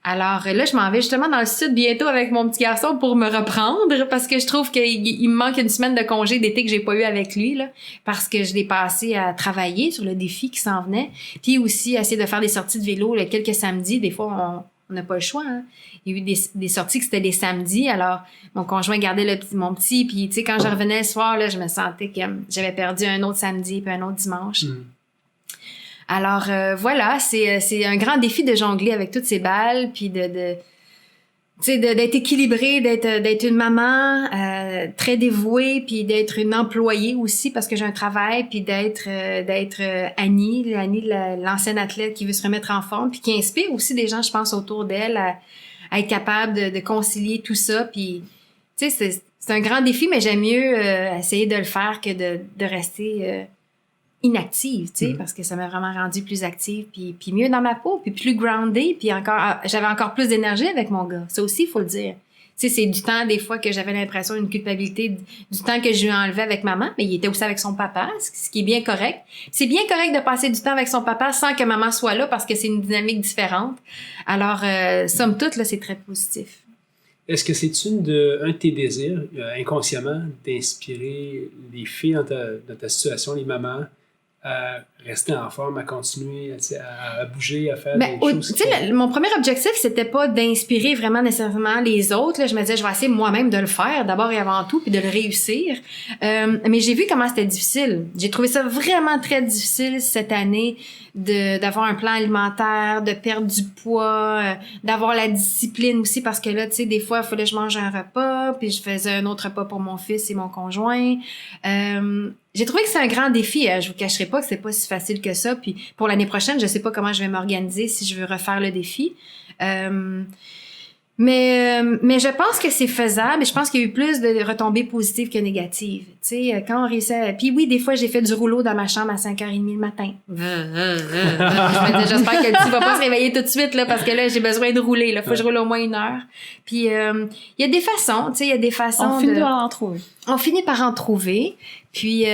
Alors là, je m'en vais justement dans le sud bientôt avec mon petit garçon pour me reprendre parce que je trouve qu'il me manque une semaine de congé d'été que j'ai pas eu avec lui, là, parce que je l'ai passé à travailler sur le défi qui s'en venait, puis aussi à essayer de faire des sorties de vélo là, quelques samedis. Des fois, on n'a pas le choix. Hein. Il y a eu des sorties que c'était les samedis. Alors, mon conjoint gardait mon petit, puis tu sais, quand je revenais le soir, là, je me sentais que j'avais perdu un autre samedi puis un autre dimanche. Alors voilà, c'est un grand défi de jongler avec toutes ces balles, puis d'être équilibrée, d'être une maman très dévouée, puis d'être une employée aussi parce que j'ai un travail, puis d'être Annie, l'ancienne athlète qui veut se remettre en forme, puis qui inspire aussi des gens, je pense, autour d'elle à être capable de concilier tout ça, puis tu sais c'est un grand défi, mais j'aime mieux essayer de le faire que de rester inactive, tu sais, parce que ça m'a vraiment rendue plus active, puis mieux dans ma peau, puis plus groundée, puis j'avais encore plus d'énergie avec mon gars. Ça aussi, il faut le dire. Tu sais, c'est du temps, des fois, que j'avais l'impression, une culpabilité, du temps que je lui enlevais avec maman, mais il était aussi avec son papa, ce qui est bien correct. C'est bien correct de passer du temps avec son papa sans que maman soit là, parce que c'est une dynamique différente. Alors, somme toute, là, c'est très positif. Est-ce que c'est un de tes désirs, inconsciemment, d'inspirer les filles dans ta situation, les mamans, à rester en forme, à continuer, à bouger, à faire des choses? Tu sais, mon premier objectif, c'était pas d'inspirer vraiment nécessairement les autres. Là. Je me disais, je vais essayer moi-même de le faire, d'abord et avant tout, puis de le réussir. Mais j'ai vu comment c'était difficile. J'ai trouvé ça vraiment très difficile cette année d'avoir un plan alimentaire, de perdre du poids, d'avoir la discipline aussi, parce que là, tu sais, des fois, il fallait que je mange un repas, puis je faisais un autre repas pour mon fils et mon conjoint. J'ai trouvé que c'est un grand défi. Je vous cacherai pas que c'est pas si facile que ça. Puis pour l'année prochaine, je sais pas comment je vais m'organiser si je veux refaire le défi. Mais je pense que c'est faisable et je pense qu'il y a eu plus de retombées positives que négatives. Tu sais, quand on réussit à... Puis oui, des fois, j'ai fait du rouleau dans ma chambre à 5h30 le matin. J'espère que le petit va pas se réveiller tout de suite, là, parce que là, j'ai besoin de rouler, là. Faut que je roule au moins 1 heure. Puis, il y a des façons, tu sais, il y a des façons On finit par en trouver. On finit par en trouver. Puis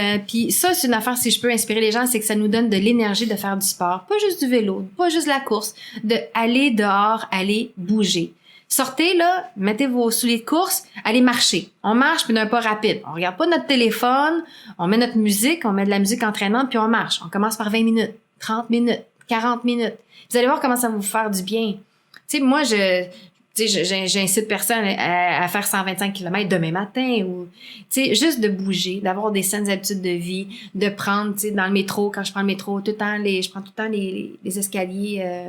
ça, c'est une affaire, si je peux inspirer les gens, c'est que ça nous donne de l'énergie de faire du sport. Pas juste du vélo, pas juste la course. De aller dehors, aller bouger. Sortez, là, mettez vos souliers de course, allez marcher. On marche, puis d'un pas rapide. On regarde pas notre téléphone, on met notre musique, on met de la musique entraînante, puis on marche. On commence par 20 minutes, 30 minutes, 40 minutes. Vous allez voir comment ça va vous faire du bien. Tu sais, moi, j'incite personne à faire 125 km demain matin ou, tu sais, juste de bouger, d'avoir des saines habitudes de vie, de prendre, tu sais, dans le métro, quand je prends le métro, je prends tout le temps les escaliers,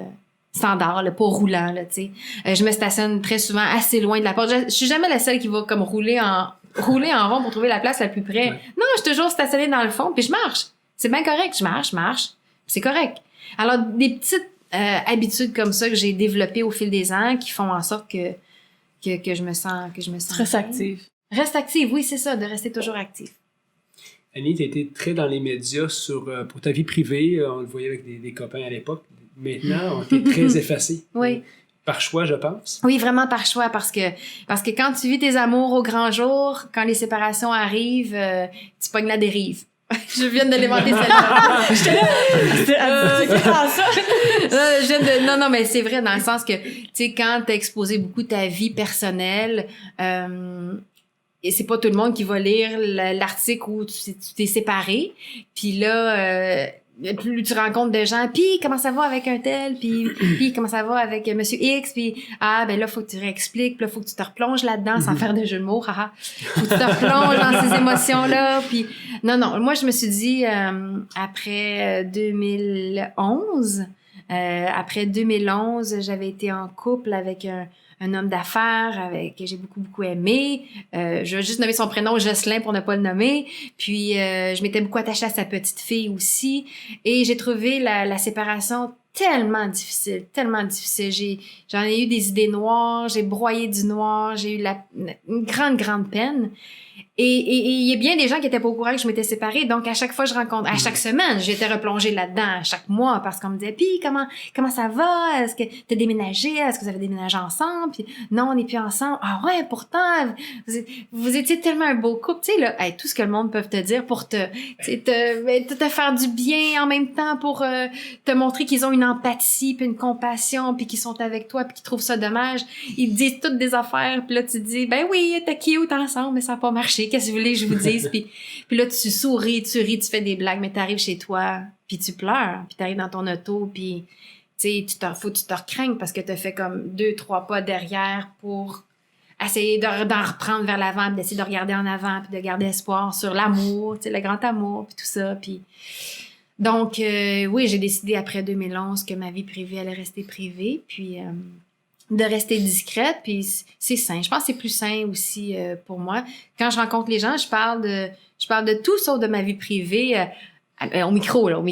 standard, pas roulant, là, tu sais. Je me stationne très souvent assez loin de la porte. Je suis jamais la seule qui va comme rouler en rond pour trouver la place la plus près. Ouais. Non, je suis toujours stationnée dans le fond, puis je marche. C'est bien correct, je marche. C'est correct. Alors, des petites habitudes comme ça que j'ai développées au fil des ans qui font en sorte que je me sens Reste active. Reste active, oui, c'est ça, de rester toujours active. Annie, tu as été très dans les médias pour ta vie privée. On le voyait avec des copains à l'époque. Maintenant, on était très effacés. Oui. Par choix, je pense. Oui, vraiment par choix, parce que quand tu vis tes amours au grand jour, quand les séparations arrivent, tu pognes la dérive. Je viens de l'inventer celle-là. Non, mais c'est vrai dans le sens que, tu sais, quand t'as exposé beaucoup ta vie personnelle, et c'est pas tout le monde qui va lire l'article où tu t'es séparé. Puis là, plus tu rencontres de gens, puis comment ça va avec un tel, puis comment ça va avec Monsieur X, puis ben là faut que tu réexpliques, puis là faut que tu te replonges là-dedans sans faire de jeu de mots, haha. Faut que tu te replonges dans ces émotions-là, puis non, moi je me suis dit après 2011, j'avais été en couple avec un homme d'affaires avec que j'ai beaucoup aimé. Je vais juste nommer son prénom, Jocelyn, pour ne pas le nommer. Puis, je m'étais beaucoup attachée à sa petite fille aussi. Et j'ai trouvé la séparation tellement difficile. J'en ai eu des idées noires, j'ai broyé du noir, j'ai eu une grande peine. Et il y a bien des gens qui étaient pas au courant que je m'étais séparée. Donc, à chaque fois à chaque semaine, j'étais replongée là-dedans, à chaque mois, parce qu'on me disait, puis comment ça va? Est-ce que t'as déménagé? Est-ce que vous avez déménagé ensemble? Puis, non, on n'est plus ensemble. Ah ouais, pourtant, vous étiez tellement un beau couple. Tu sais, là, tout ce que le monde peut te dire pour te faire du bien en même temps, pour te montrer qu'ils ont une empathie, puis une compassion, puis qu'ils sont avec toi, puis qu'ils trouvent ça dommage. Ils te disent toutes des affaires, puis là, tu te dis, ben oui, t'es cute ensemble, mais ça n'a pas marché. Qu'est-ce que vous voulez que je vous dise? Puis là, tu souris, tu ris, tu fais des blagues, mais t'arrives chez toi, puis tu pleures, puis t'arrives dans ton auto, puis tu sais, faut que tu te recraignes parce que t'as fait comme 2-3 pas derrière pour essayer d'en reprendre vers l'avant, puis d'essayer de regarder en avant, puis de garder espoir sur l'amour, tu sais, le grand amour, puis tout ça. Puis donc, oui, j'ai décidé après 2011 que ma vie privée allait rester privée, puis de rester discrète, puis c'est sain. Je pense que c'est plus sain aussi pour moi. Quand je rencontre les gens, je parle de tout sauf de ma vie privée. Au micro, je parle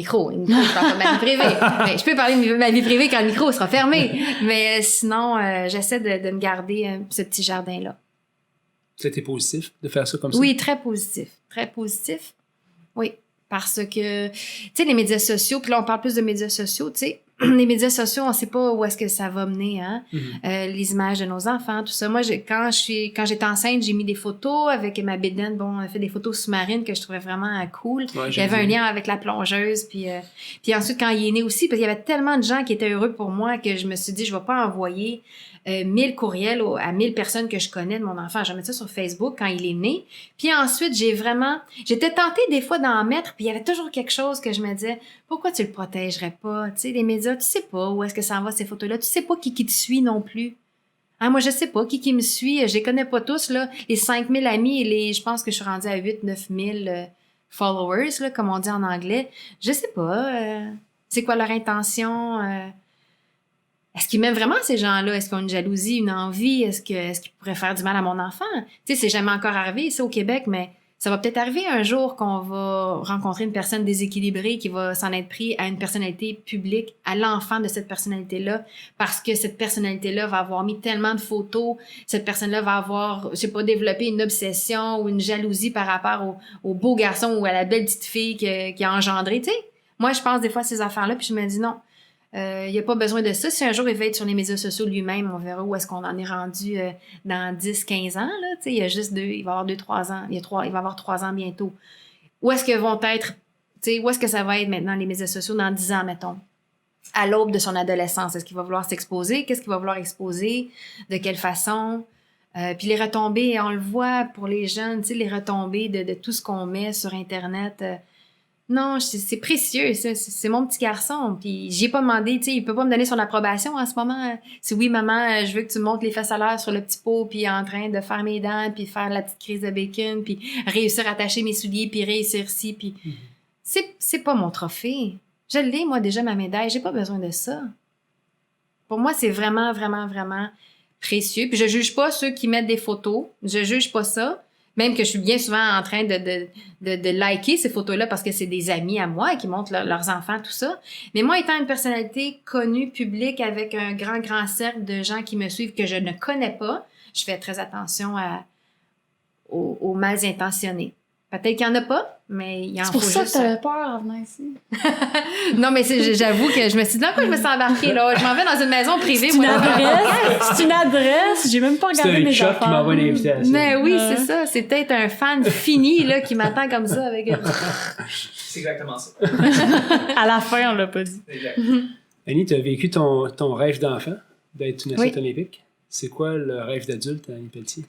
pas de ma vie privée. Mais je peux parler de ma vie privée quand le micro sera fermé. Mais sinon, j'essaie de me garder ce petit jardin-là. C'était positif de faire ça comme ça? Oui, très positif. Très positif. Oui. Parce que, tu sais, les médias sociaux, puis là, on parle plus de médias sociaux, tu sais, les médias sociaux, on sait pas où est-ce que ça va mener, hein. Les images de nos enfants, tout ça. Moi, quand j'étais enceinte, j'ai mis des photos avec ma bédaine. Bon, on a fait des photos sous-marines que je trouvais vraiment cool. Ouais, il y avait un lien avec la plongeuse, puis ensuite, quand il est né aussi, parce qu'il y avait tellement de gens qui étaient heureux pour moi que je me suis dit, je vais pas envoyer 1000 courriels à 1000 personnes que je connais de mon enfant. Je vais mettre ça sur Facebook quand il est né. Puis ensuite, j'étais tentée des fois d'en mettre, puis il y avait toujours quelque chose que je me disais, pourquoi tu le protégerais pas? Tu sais, les médias, tu sais pas où est-ce que ça en va, ces photos-là. Tu sais pas qui te suit non plus. Hein, moi, je sais pas qui me suit. Je les connais pas tous, là. Les 5000 amis et je pense que je suis rendue à 8-9 000 followers, là, comme on dit en anglais. Je sais pas. C'est quoi leur intention? Est-ce qu'ils m'aiment vraiment, ces gens-là? Est-ce qu'ils ont une jalousie, une envie? Est-ce qu'ils pourraient faire du mal à mon enfant? Tu sais, c'est jamais encore arrivé ici au Québec, mais ça va peut-être arriver un jour qu'on va rencontrer une personne déséquilibrée qui va s'en être pris à une personnalité publique, à l'enfant de cette personnalité-là, parce que cette personnalité-là va avoir mis tellement de photos, cette personne-là va avoir, je sais pas, développé une obsession ou une jalousie par rapport au beau garçon ou à la belle petite fille qui a engendré, tu sais. Moi, je pense des fois à ces affaires-là, puis je me dis non. Il n'y a pas besoin de ça. Si un jour il va être sur les médias sociaux lui-même, on verra où est-ce qu'on en est rendu dans 10-15 ans. Là. Il y a juste il va avoir 2-3 ans. Il va avoir 3 ans bientôt. Où est-ce que vont être, où est-ce que ça va être maintenant les médias sociaux dans 10 ans, mettons? À l'aube de son adolescence. Est-ce qu'il va vouloir s'exposer? Qu'est-ce qu'il va vouloir exposer? De quelle façon? Puis les retombées, on le voit pour les jeunes, les retombées de tout ce qu'on met sur Internet. Non, c'est précieux, ça. C'est mon petit garçon. Puis j'ai pas demandé, il peut pas me donner son approbation en ce moment. C'est oui, maman, je veux que tu me montres les fesses à l'air sur le petit pot, puis en train de faire mes dents, puis faire la petite crise de bacon, puis réussir à attacher mes souliers, puis réussir ci, puis... C'est pas mon trophée. Je l'ai, moi, déjà, ma médaille. J'ai pas besoin de ça. Pour moi, c'est vraiment, vraiment, vraiment précieux. Puis je juge pas ceux qui mettent des photos. Je juge pas ça. Même que je suis bien souvent en train de liker ces photos-là parce que c'est des amis à moi qui montrent leurs enfants, tout ça. Mais moi, étant une personnalité connue, publique, avec un grand cercle de gens qui me suivent que je ne connais pas, je fais très attention aux mal intentionnés. Peut-être qu'il n'y en a pas, mais il y en a. C'est pour ça que t'avais peur en venant ici. Non, mais j'avoue que je me suis dit, là, quoi, je me suis embarquée, là? Je m'en vais dans une maison privée. C'est une adresse. J'ai même pas regardé mes C'est un affaires. shop qui m'envoie une invitation. Mais oui, c'est ça. C'est peut-être un fan fini, là, qui m'attend comme ça avec... C'est exactement ça. À la fin, on l'a pas dit. Exact. Annie, tu as vécu ton rêve d'enfant, d'être une athlète olympique. C'est quoi le rêve d'adulte, Annie Pelletier?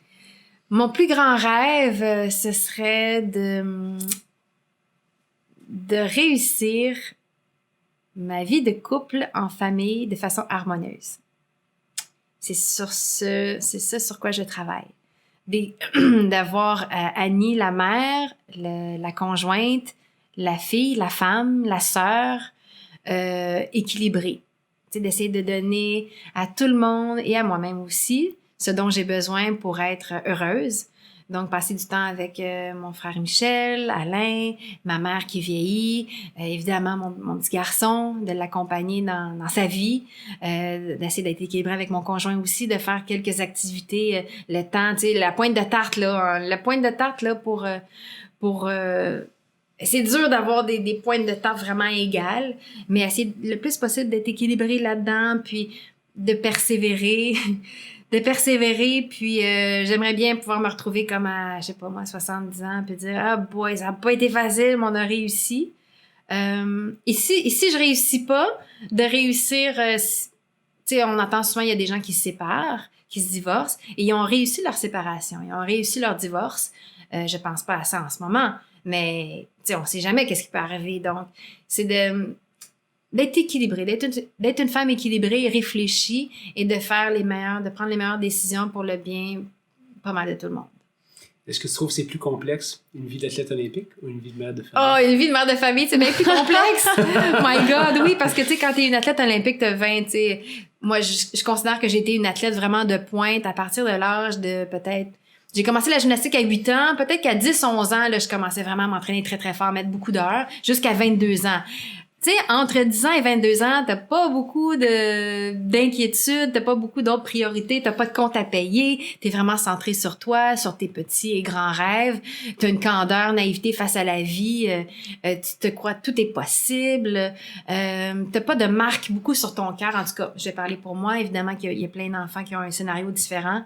Mon plus grand rêve, ce serait de réussir ma vie de couple en famille de façon harmonieuse. C'est ça sur quoi je travaille. D'avoir Annie, la mère, la conjointe, la fille, la femme, la sœur, équilibrée. Tu sais, d'essayer de donner à tout le monde et à moi-même aussi ce dont j'ai besoin pour être heureuse. Donc, passer du temps avec mon frère Michel, Alain, ma mère qui vieillit, évidemment mon petit garçon, de l'accompagner dans sa vie, d'essayer d'être équilibré avec mon conjoint aussi, de faire quelques activités, le temps, tu sais, la pointe de tarte, là, pour c'est dur d'avoir des pointes de tarte vraiment égales, mais essayer le plus possible d'être équilibré là-dedans, puis de persévérer, puis j'aimerais bien pouvoir me retrouver comme à, je sais pas moi, 70 ans, puis dire « Ah boy, ça n'a pas été facile, mais on a réussi. » Et si je réussis pas, de réussir... tu sais, on entend souvent, il y a des gens qui se séparent, qui se divorcent, et ils ont réussi leur séparation, ils ont réussi leur divorce. Je pense pas à ça en ce moment, mais tu sais, on sait jamais qu'est-ce qui peut arriver. Donc, c'est d'être équilibré, d'être une femme équilibrée et réfléchie et de prendre les meilleures décisions pour le bien pas mal de tout le monde. Est-ce que tu trouves que c'est plus complexe, une vie d'athlète olympique ou une vie de mère de famille? Oh, une vie de mère de famille, c'est bien plus complexe! My God, oui, parce que, tu sais, quand t'es une athlète olympique, t'as 20, tu sais, moi, je considère que j'ai été une athlète vraiment de pointe à partir de l'âge de peut-être... J'ai commencé la gymnastique à 8 ans, peut-être qu'à 10, 11 ans, là, je commençais vraiment à m'entraîner très, très fort, mettre beaucoup d'heures, jusqu'à 22 ans. Tu sais, entre 10 ans et 22 ans, t'as pas beaucoup d'inquiétudes, t'as pas beaucoup d'autres priorités, t'as pas de compte à payer, t'es vraiment centré sur toi, sur tes petits et grands rêves, t'as une candeur, naïveté face à la vie, tu te crois tout est possible, t'as pas de marque beaucoup sur ton cœur, en tout cas, je vais parler pour moi, évidemment qu'il y a plein d'enfants qui ont un scénario différent,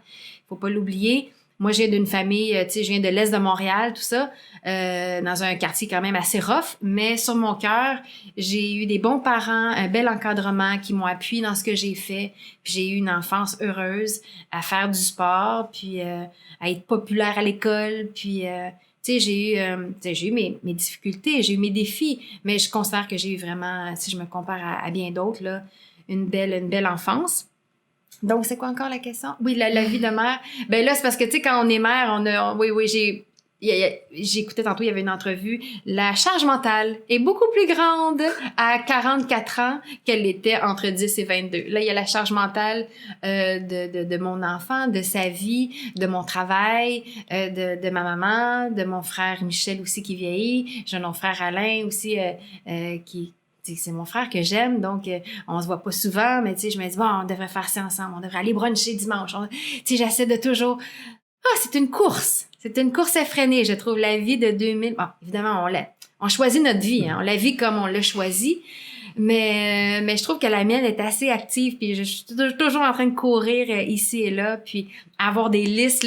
faut pas l'oublier. Moi, je viens d'une famille, tu sais, je viens de l'Est de Montréal, tout ça, dans un quartier quand même assez rough, mais sur mon cœur, j'ai eu des bons parents, un bel encadrement qui m'ont appuyé dans ce que j'ai fait, puis j'ai eu une enfance heureuse à faire du sport, puis à être populaire à l'école, puis tu sais, j'ai eu mes difficultés, j'ai eu mes défis, mais je considère que j'ai eu vraiment, si je me compare à bien d'autres, là, une belle enfance. Donc, c'est quoi encore la question? Oui, la vie de mère. Ben là, c'est parce que, tu sais, quand on est mère, oui, j'écoutais tantôt, il y avait une entrevue. La charge mentale est beaucoup plus grande à 44 ans qu'elle l'était entre 10 et 22. Là, il y a la charge mentale de mon enfant, de sa vie, de mon travail, de ma maman, de mon frère Michel aussi qui vieillit. J'ai mon frère Alain aussi qui... C'est mon frère que j'aime, donc on se voit pas souvent, mais tu sais, je me dis, bon, on devrait faire ça ensemble, on devrait aller bruncher dimanche. Tu sais, j'essaie de toujours... c'est une course effrénée, je trouve, la vie de 2000... Bon, évidemment, on choisit notre vie, hein, on la vit comme on l'a choisi, mais je trouve que la mienne est assez active, puis je suis toujours en train de courir ici et là, puis avoir des listes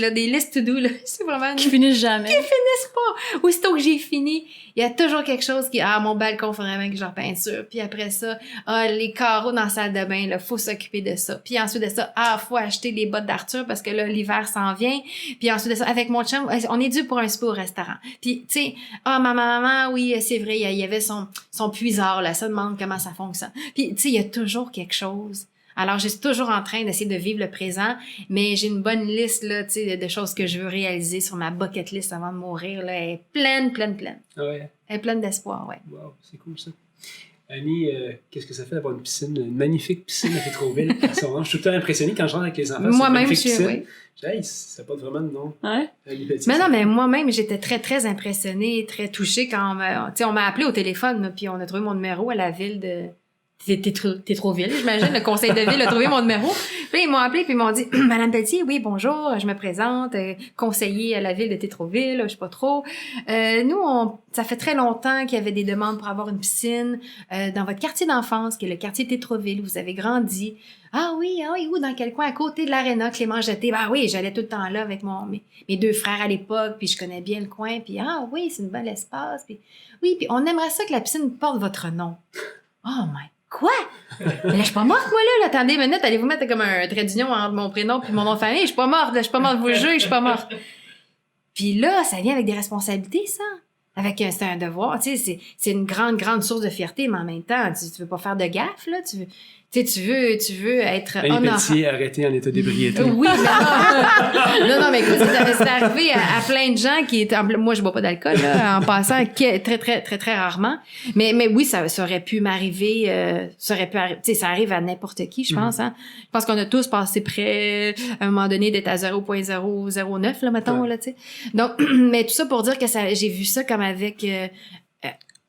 to do, là, c'est vraiment... Qui finissent jamais. Qui finissent pas! Aussitôt que j'ai fini, il y a toujours quelque chose qui... mon balcon, faudrait bien que je repeinture. Puis après ça, les carreaux dans la salle de bain, là, faut s'occuper de ça. Puis ensuite de ça, faut acheter les bottes d'Arthur parce que là, l'hiver s'en vient. Puis ensuite de ça, avec mon chum, on est dû pour un souper au restaurant. Puis, tu sais, ma maman, oui, c'est vrai, il y avait son puisard, là, ça demande comment ça fonctionne. Puis, tu sais, il y a toujours quelque chose. Alors, je suis toujours en train d'essayer de vivre le présent, mais j'ai une bonne liste, là, tu sais, de choses que je veux réaliser sur ma bucket list avant de mourir, là. Elle est pleine. Ah ouais. Elle est pleine d'espoir, ouais. Wow, c'est cool, ça. Annie, qu'est-ce que ça fait d'avoir une magnifique piscine à Fétroville? Je suis tout le temps impressionné quand je rentre avec les enfants. Moi-même, je suis, oui. Hey, ça porte vraiment de nom. Ouais. Mais moi-même, j'étais très, très impressionnée, très touchée quand on m'a appelé au téléphone, là, puis on a trouvé mon numéro à la ville de Tétroville, j'imagine. Le conseil de ville a trouvé mon numéro. Puis ils m'ont appelé puis ils m'ont dit « Madame Pelletier, oui, bonjour, je me présente, conseiller à la ville de Tétroville, je sais pas trop. Nous, ça fait très longtemps qu'il y avait des demandes pour avoir une piscine dans votre quartier d'enfance, qui est le quartier Tétroville, où vous avez grandi. Ah oui, où, dans quel coin? À côté de l'aréna, Clément Jeté. Ben oui, j'allais tout le temps là avec mes 2 frères à l'époque, puis je connais bien le coin, puis ah oui, c'est une belle espace. Puis oui, puis on aimerait ça que la piscine porte votre nom. Oh my quoi? Mais là, je suis pas morte, moi, là. Attendez une minute, allez-vous mettre comme un trait d'union entre mon prénom puis mon nom de famille? Je suis pas morte, je suis pas morte de vous le juger, je suis pas morte. Puis là, ça vient avec des responsabilités, ça. C'est un devoir, tu sais, c'est une grande source de fierté, mais en même temps, tu veux pas faire de gaffe, là, tu veux être Annie Pelletier arrêté en état d'ébriété. Oui, non, mais écoute, c'est arrivé à plein de gens qui étaient, moi je bois pas d'alcool, là, en passant, très rarement. Mais oui, ça aurait pu m'arriver, ça arrive à n'importe qui, je pense, hein. Je pense qu'on a tous passé près, à un moment donné, d'être à 0.009, là, mettons, là, tu sais. Donc, mais tout ça pour dire que j'ai vu ça comme avec,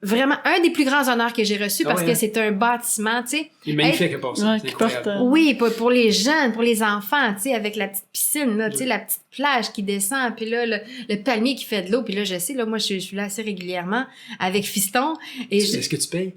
vraiment un des plus grands honneurs que j'ai reçus parce que c'est un bâtiment, tu sais. Il est magnifique pour ça. Ouais, qui porte, oui, pour les jeunes, pour les enfants, tu sais, avec la petite piscine, là, tu sais, la petite plage qui descend, puis là, le palmier qui fait de l'eau, puis là, je sais, là, moi, je suis là assez régulièrement avec Fiston. Est-ce que tu payes?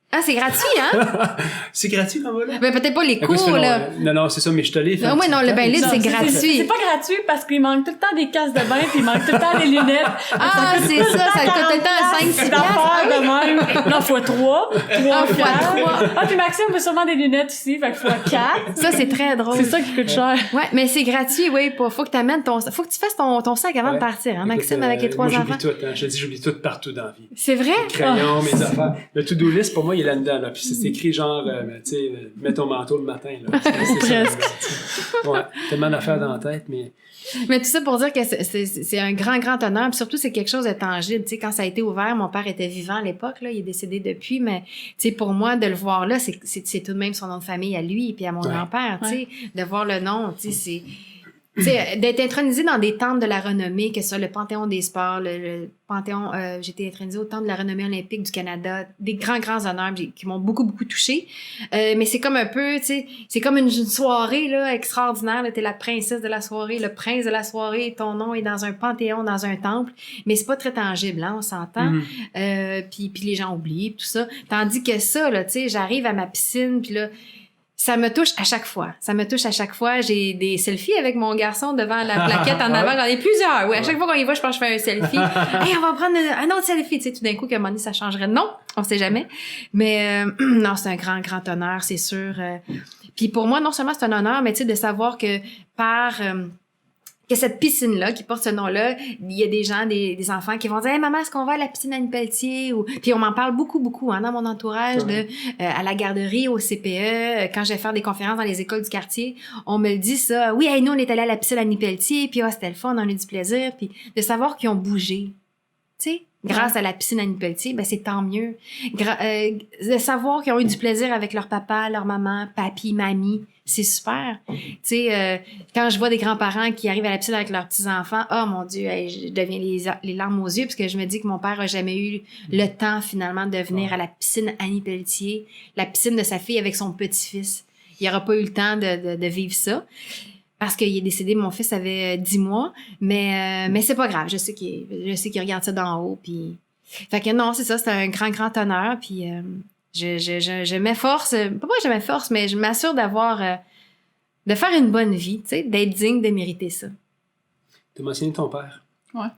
Ah, c'est gratuit, hein? C'est gratuit, comme là? Ben, peut-être pas les cours, là. Non, c'est ça, mais je te l'ai fait. Non, le bain libre, c'est gratuit. C'est pas gratuit parce qu'il manque tout le temps des casses de bain puis il manque tout le temps des lunettes. Ah, c'est ça coûte tout le temps 5-6 d'affaires de même. Non, fois 3. fois 3. Ah, puis Maxime veut sûrement des lunettes aussi, fait que fois 4. Ça, c'est très drôle. C'est ça qui coûte cher. Ouais, mais c'est gratuit, oui. Faut que t'amènes faut que tu fasses ton sac avant de partir, hein, Maxime, avec les 3 enfants. J'oublie tout, hein. Je te dis, j'oublie tout partout dans la vie. C'est vrai? Mes crayons, mes affaires. Le to-do list, pour moi, il est là-dedans, là. Puis c'est écrit genre, tu sais, mets ton manteau le matin, là. Presque. Ouais, tellement d'affaires dans la tête, mais... Mais tout ça pour dire que c'est un grand honneur. Puis surtout, c'est quelque chose de tangible. Tu sais, quand ça a été ouvert, mon père était vivant à l'époque, là. Il est décédé depuis, mais, tu sais, pour moi, de le voir là, c'est tout de même son nom de famille à lui, puis à mon grand-père, tu sais. De voir le nom, tu sais, d'être intronisé dans des temples de la renommée, que ce soit le Panthéon des sports, le Panthéon, j'ai été intronisé au Temple de la renommée olympique du Canada, des grands honneurs qui m'ont beaucoup touchée. Mais c'est comme un peu, tu sais, c'est comme une soirée, là, extraordinaire, là, t'es la princesse de la soirée, le prince de la soirée, ton nom est dans un panthéon, dans un temple, mais c'est pas très tangible, hein, on s'entend. Puis les gens oublient, tout ça. Tandis que ça, là, tu sais, j'arrive à ma piscine, puis là, ça me touche à chaque fois. J'ai des selfies avec mon garçon devant la plaquette en avant. J'en ai plusieurs. Oui, à chaque fois qu'on y va, je pense que je fais un selfie. Hey, on va prendre un autre selfie. Tu sais, tout d'un coup, qu'à un moment donné, ça changerait. Non, on sait jamais. Mais non, c'est un grand honneur, c'est sûr. Puis pour moi, non seulement c'est un honneur, mais tu sais, de savoir que que cette piscine-là, qui porte ce nom-là, il y a des gens, des enfants qui vont dire « Hey, maman, est-ce qu'on va à la piscine Annie Pelletier? » Puis on m'en parle beaucoup, hein, dans mon entourage, à la garderie, au CPE, quand je vais faire des conférences dans les écoles du quartier, on me le dit ça. « Oui, hey, nous, on est allés à la piscine Annie Pelletier, puis c'était le fun, on a eu du plaisir. » Puis de savoir qu'ils ont bougé, tu sais, grâce à la piscine Annie Pelletier, ben c'est tant mieux. De savoir qu'ils ont eu du plaisir avec leur papa, leur maman, papi, mamie, c'est super. Tu sais, quand je vois des grands-parents qui arrivent à la piscine avec leurs petits-enfants, oh mon Dieu, hey, je deviens les larmes aux yeux parce que je me dis que mon père a jamais eu le temps finalement de venir à la piscine Annie Pelletier, la piscine de sa fille avec son petit-fils. Il n'aura pas eu le temps de vivre ça. Parce qu'il est décédé, mon fils avait 10 mois, mais c'est pas grave. Je sais qu'il regarde ça d'en haut, puis fait que non, c'est ça, c'est un grand honneur, puis je m'efforce, pas que je m'efforce, mais je m'assure de faire une bonne vie, tu sais, d'être digne de mériter ça. Tu as mentionné ton père. Ouais.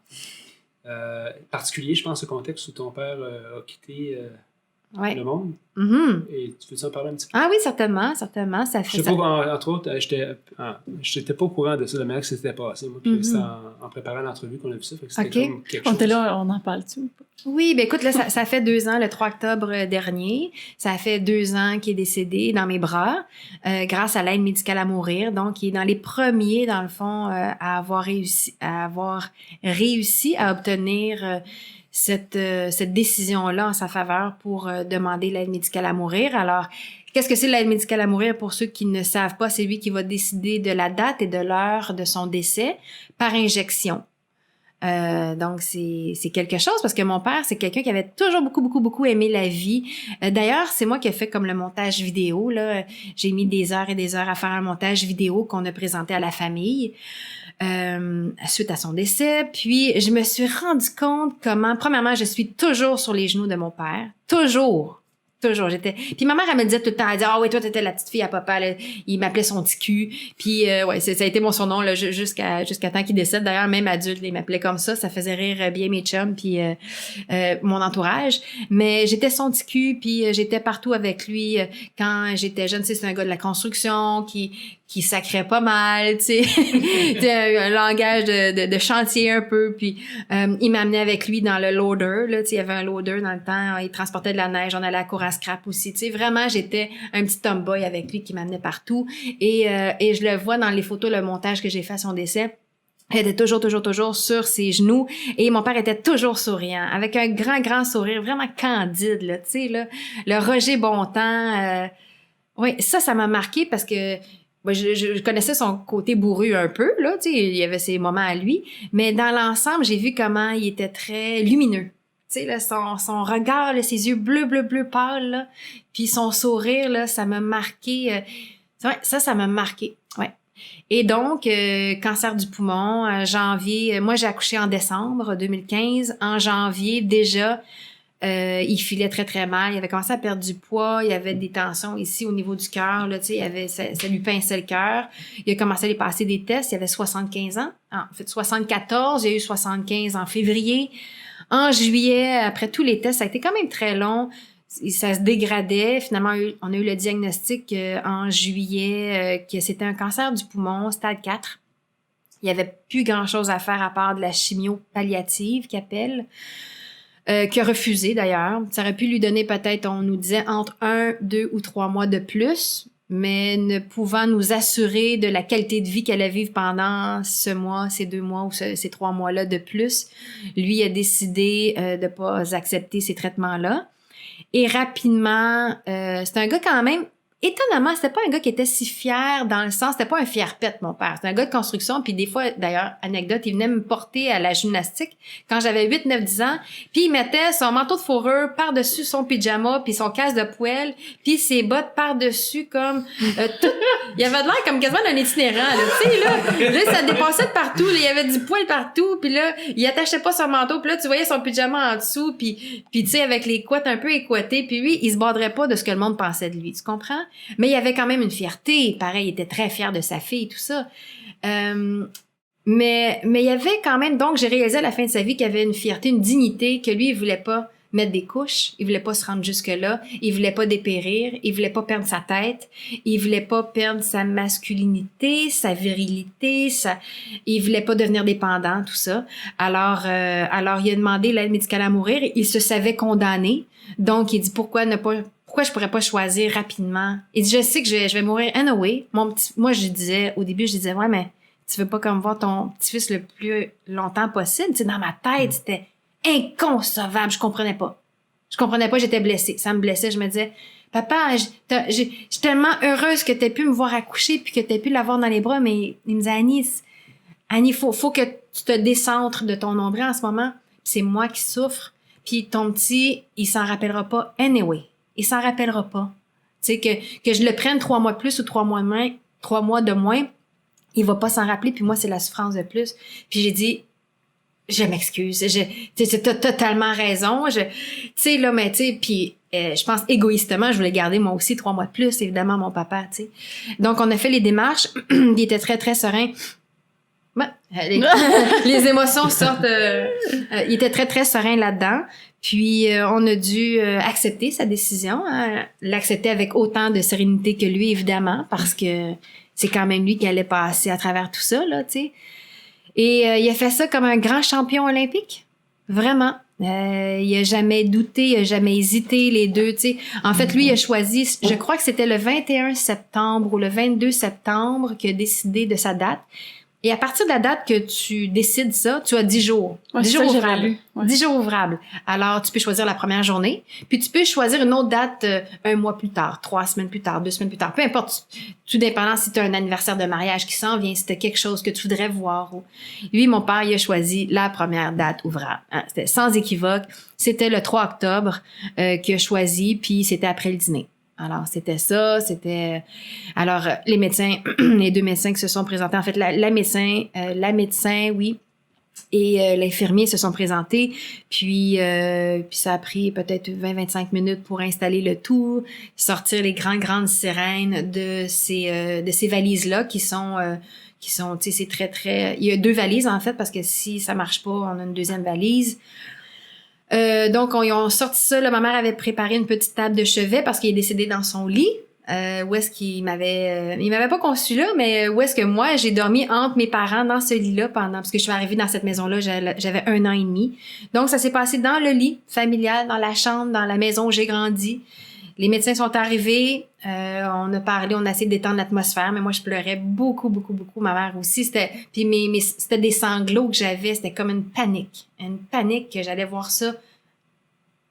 Particulier, je pense, ce contexte où ton père a quitté le monde. Mm-hmm. Et tu veux en parler un petit peu? Ah oui, certainement. Ça fait je sais pas, entre autres, j'étais pas au courant de ça, de la manière que c'était passé. Moi, puis c'est en préparant l'entrevue qu'on a vu ça. Fait que c'était comme quelque chose. On était là, on en parle-tu ou pas? Oui, ben écoute, là, ça fait 2 ans, le 3 octobre dernier. Ça fait 2 ans qu'il est décédé dans mes bras, grâce à l'aide médicale à mourir. Donc, il est dans les premiers, dans le fond, à avoir réussi à obtenir cette décision-là en sa faveur pour demander l'aide médicale à mourir. Alors, qu'est-ce que c'est l'aide médicale à mourir? Pour ceux qui ne savent pas, c'est lui qui va décider de la date et de l'heure de son décès par injection. Donc, c'est quelque chose parce que mon père, c'est quelqu'un qui avait toujours beaucoup aimé la vie. D'ailleurs, c'est moi qui ai fait comme le montage vidéo, là. J'ai mis des heures et des heures à faire un montage vidéo qu'on a présenté à la famille suite à son décès. Puis, je me suis rendu compte comment, premièrement, je suis toujours sur les genoux de mon père. Toujours. Puis ma mère, elle me disait tout le temps, elle disait, ah oui, toi, t'étais la petite fille à papa, là. Il m'appelait son petit cul. Puis, ouais, ça a été mon surnom, là, jusqu'à temps qu'il décède. D'ailleurs, même adulte, il m'appelait comme ça. Ça faisait rire bien mes chums, puis mon entourage. Mais j'étais son petit cul, puis j'étais partout avec lui. Quand j'étais jeune, tu sais, c'est un gars de la construction qui sacrait pas mal, tu sais. C'était un langage de chantier un peu. Puis, il m'amenait avec lui dans le loader, là. Tu sais, il y avait un loader dans le temps. Il transportait de la neige. On allait à la cour à scrap aussi. Tu sais, vraiment, j'étais un petit tomboy avec lui qui m'amenait partout. Et je le vois dans les photos, le montage que j'ai fait à son décès. Elle était toujours sur ses genoux et mon père était toujours souriant, avec un grand sourire, vraiment candide, là, tu sais, là. Le Roger Bontemps, oui, ça m'a marqué parce que moi, je connaissais son côté bourru un peu, là, tu sais, il y avait ses moments à lui, mais dans l'ensemble, j'ai vu comment il était très lumineux. Tu sais, là, son regard, là, ses yeux bleu pâle, là, puis son sourire, là, ça m'a marqué. Ça m'a marqué, ouais. Et donc, cancer du poumon, janvier, moi j'ai accouché en décembre 2015. En janvier, déjà, il filait très mal. Il avait commencé à perdre du poids. Il y avait des tensions ici au niveau du cœur. Là, tu sais, ça lui pinçait le cœur. Il a commencé à lui passer des tests. Il avait 75 ans. En fait, 74. Il a eu 75 en février. En juillet, après tous les tests, ça a été quand même très long. Ça se dégradait. Finalement, on a eu le diagnostic en juillet que c'était un cancer du poumon, stade 4. Il n'y avait plus grand-chose à faire à part de la chimio palliative qu'il appelle, qu'il a refusé d'ailleurs. Ça aurait pu lui donner peut-être, on nous disait, entre 1, 2 ou 3 mois de plus, mais ne pouvant nous assurer de la qualité de vie qu'elle allait vivre pendant ce mois, ces 2 mois ou ces 3 mois-là de plus, lui a décidé de pas accepter ces traitements-là. Et rapidement, c'est un gars quand même, étonnamment, c'était pas un gars qui était si fier dans le sens, c'était pas un fier-pète, mon père. C'était un gars de construction, puis des fois, d'ailleurs, anecdote, il venait me porter à la gymnastique quand j'avais 8, 9, 10 ans, puis il mettait son manteau de fourrure par-dessus son pyjama, puis son casque de poêle, puis ses bottes par-dessus comme tout. Il avait de l'air comme quasiment d'un itinérant, là, tu sais, là, ça dépassait de partout, là, il y avait du poil partout, puis là, il attachait pas son manteau, puis là, tu voyais son pyjama en dessous, puis tu sais, avec les couettes un peu écoitées, puis lui, il se borderait pas de ce que le monde pensait de lui, tu comprends? Mais il y avait quand même une fierté. Pareil, il était très fier de sa fille, tout ça. Mais il y avait quand même... Donc, j'ai réalisé à la fin de sa vie qu'il y avait une fierté, une dignité, que lui, il voulait pas mettre des couches. Il voulait pas se rendre jusque-là. Il voulait pas dépérir. Il voulait pas perdre sa tête. Il voulait pas perdre sa masculinité, sa virilité. Il voulait pas devenir dépendant, tout ça. Alors, il a demandé l'aide médicale à mourir. Il se savait condamné. Donc, il dit pourquoi je pourrais pas choisir rapidement? Il dit, je sais que je vais mourir anyway. Moi, au début, je disais, ouais, mais tu veux pas comme voir ton petit-fils le plus longtemps possible? Tu sais, dans ma tête, c'était inconcevable. Je comprenais pas, j'étais blessée. Ça me blessait. Je me disais, papa, je suis tellement heureuse que t'aies pu me voir accoucher puis que t'aies pu l'avoir dans les bras, mais il me disait, Annie, faut que tu te décentres de ton nombril en ce moment. C'est moi qui souffre. Puis ton petit, il s'en rappellera pas anyway. Il s'en rappellera pas. Tu sais, que je le prenne 3 mois de plus ou 3 mois de moins, il va pas s'en rappeler, puis moi, c'est la souffrance de plus. Puis j'ai dit, je m'excuse, t'as totalement raison. Tu sais, là, mais tu sais, puis je pense égoïstement, je voulais garder moi aussi 3 mois de plus, évidemment, mon papa, tu sais. Donc, on a fait les démarches. Il était très, très serein. Les émotions sortent. Il était très, très serein là-dedans. Puis, on a dû accepter sa décision, hein, l'accepter avec autant de sérénité que lui, évidemment, parce que c'est quand même lui qui allait passer à travers tout ça, là, tu sais. Et il a fait ça comme un grand champion olympique. Vraiment. Il a jamais douté, il a jamais hésité, les deux, tu sais. En fait, lui, il a choisi, je crois que c'était le 21 septembre ou le 22 septembre qu'il a décidé de sa date. Et à partir de la date que tu décides ça, tu as 10 jours. Ouais, 10 c'est jours ça que j'avais ouvrables. lu. Ouais. 10 jours ouvrables. Alors, tu peux choisir la première journée, puis tu peux choisir une autre date 1 mois plus tard, 3 semaines plus tard, 2 semaines plus tard. Peu importe, tout dépendant si tu as un anniversaire de mariage qui s'en vient, si tu as quelque chose que tu voudrais voir. Lui, mon père, il a choisi la première date ouvrable. Hein, c'était sans équivoque. C'était le 3 octobre qu'il a choisi, puis c'était après le dîner. Alors, c'était ça, c'était... Alors, les médecins, les 2 médecins qui se sont présentés, en fait, la médecin, oui, et l'infirmier se sont présentés, puis ça a pris peut-être 20-25 minutes pour installer le tout, sortir les grandes sirènes de ces valises-là qui sont, tu sais, c'est très, très... Il y a 2 valises, en fait, parce que si ça marche pas, on a une deuxième valise. Donc, ils ont sorti ça. Là, ma mère avait préparé une petite table de chevet parce qu'il est décédé dans son lit. Où est-ce qu'il m'avait... il m'avait pas conçu là, mais où est-ce que moi, j'ai dormi entre mes parents dans ce lit-là parce que je suis arrivée dans cette maison-là, j'avais 1 an et demi. Donc, ça s'est passé dans le lit familial, dans la chambre, dans la maison où j'ai grandi. Les médecins sont arrivés, on a parlé, on a essayé de détendre l'atmosphère, mais moi, je pleurais beaucoup. Ma mère aussi, c'était des sanglots que j'avais, c'était comme une panique que j'allais voir ça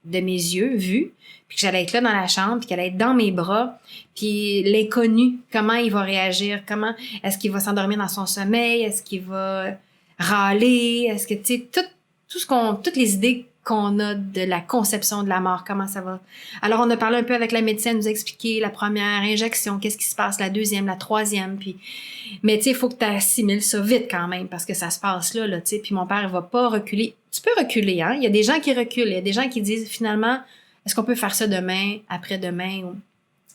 de mes yeux, vu, puis que j'allais être là dans la chambre, puis qu'elle allait être dans mes bras, puis l'inconnu, comment il va réagir, comment, est-ce qu'il va s'endormir dans son sommeil, est-ce qu'il va râler, est-ce que, tu sais, toutes les idées qu'on a de la conception de la mort, comment ça va. Alors, on a parlé un peu avec la médecine, nous a expliqué la première injection, qu'est-ce qui se passe, la deuxième, la troisième, puis... Mais, tu sais, il faut que tu assimiles ça vite quand même, parce que ça se passe là, tu sais, puis mon père, il va pas reculer. Tu peux reculer, hein. Il y a des gens qui reculent, il y a des gens qui disent, finalement, est-ce qu'on peut faire ça demain, après-demain, ou...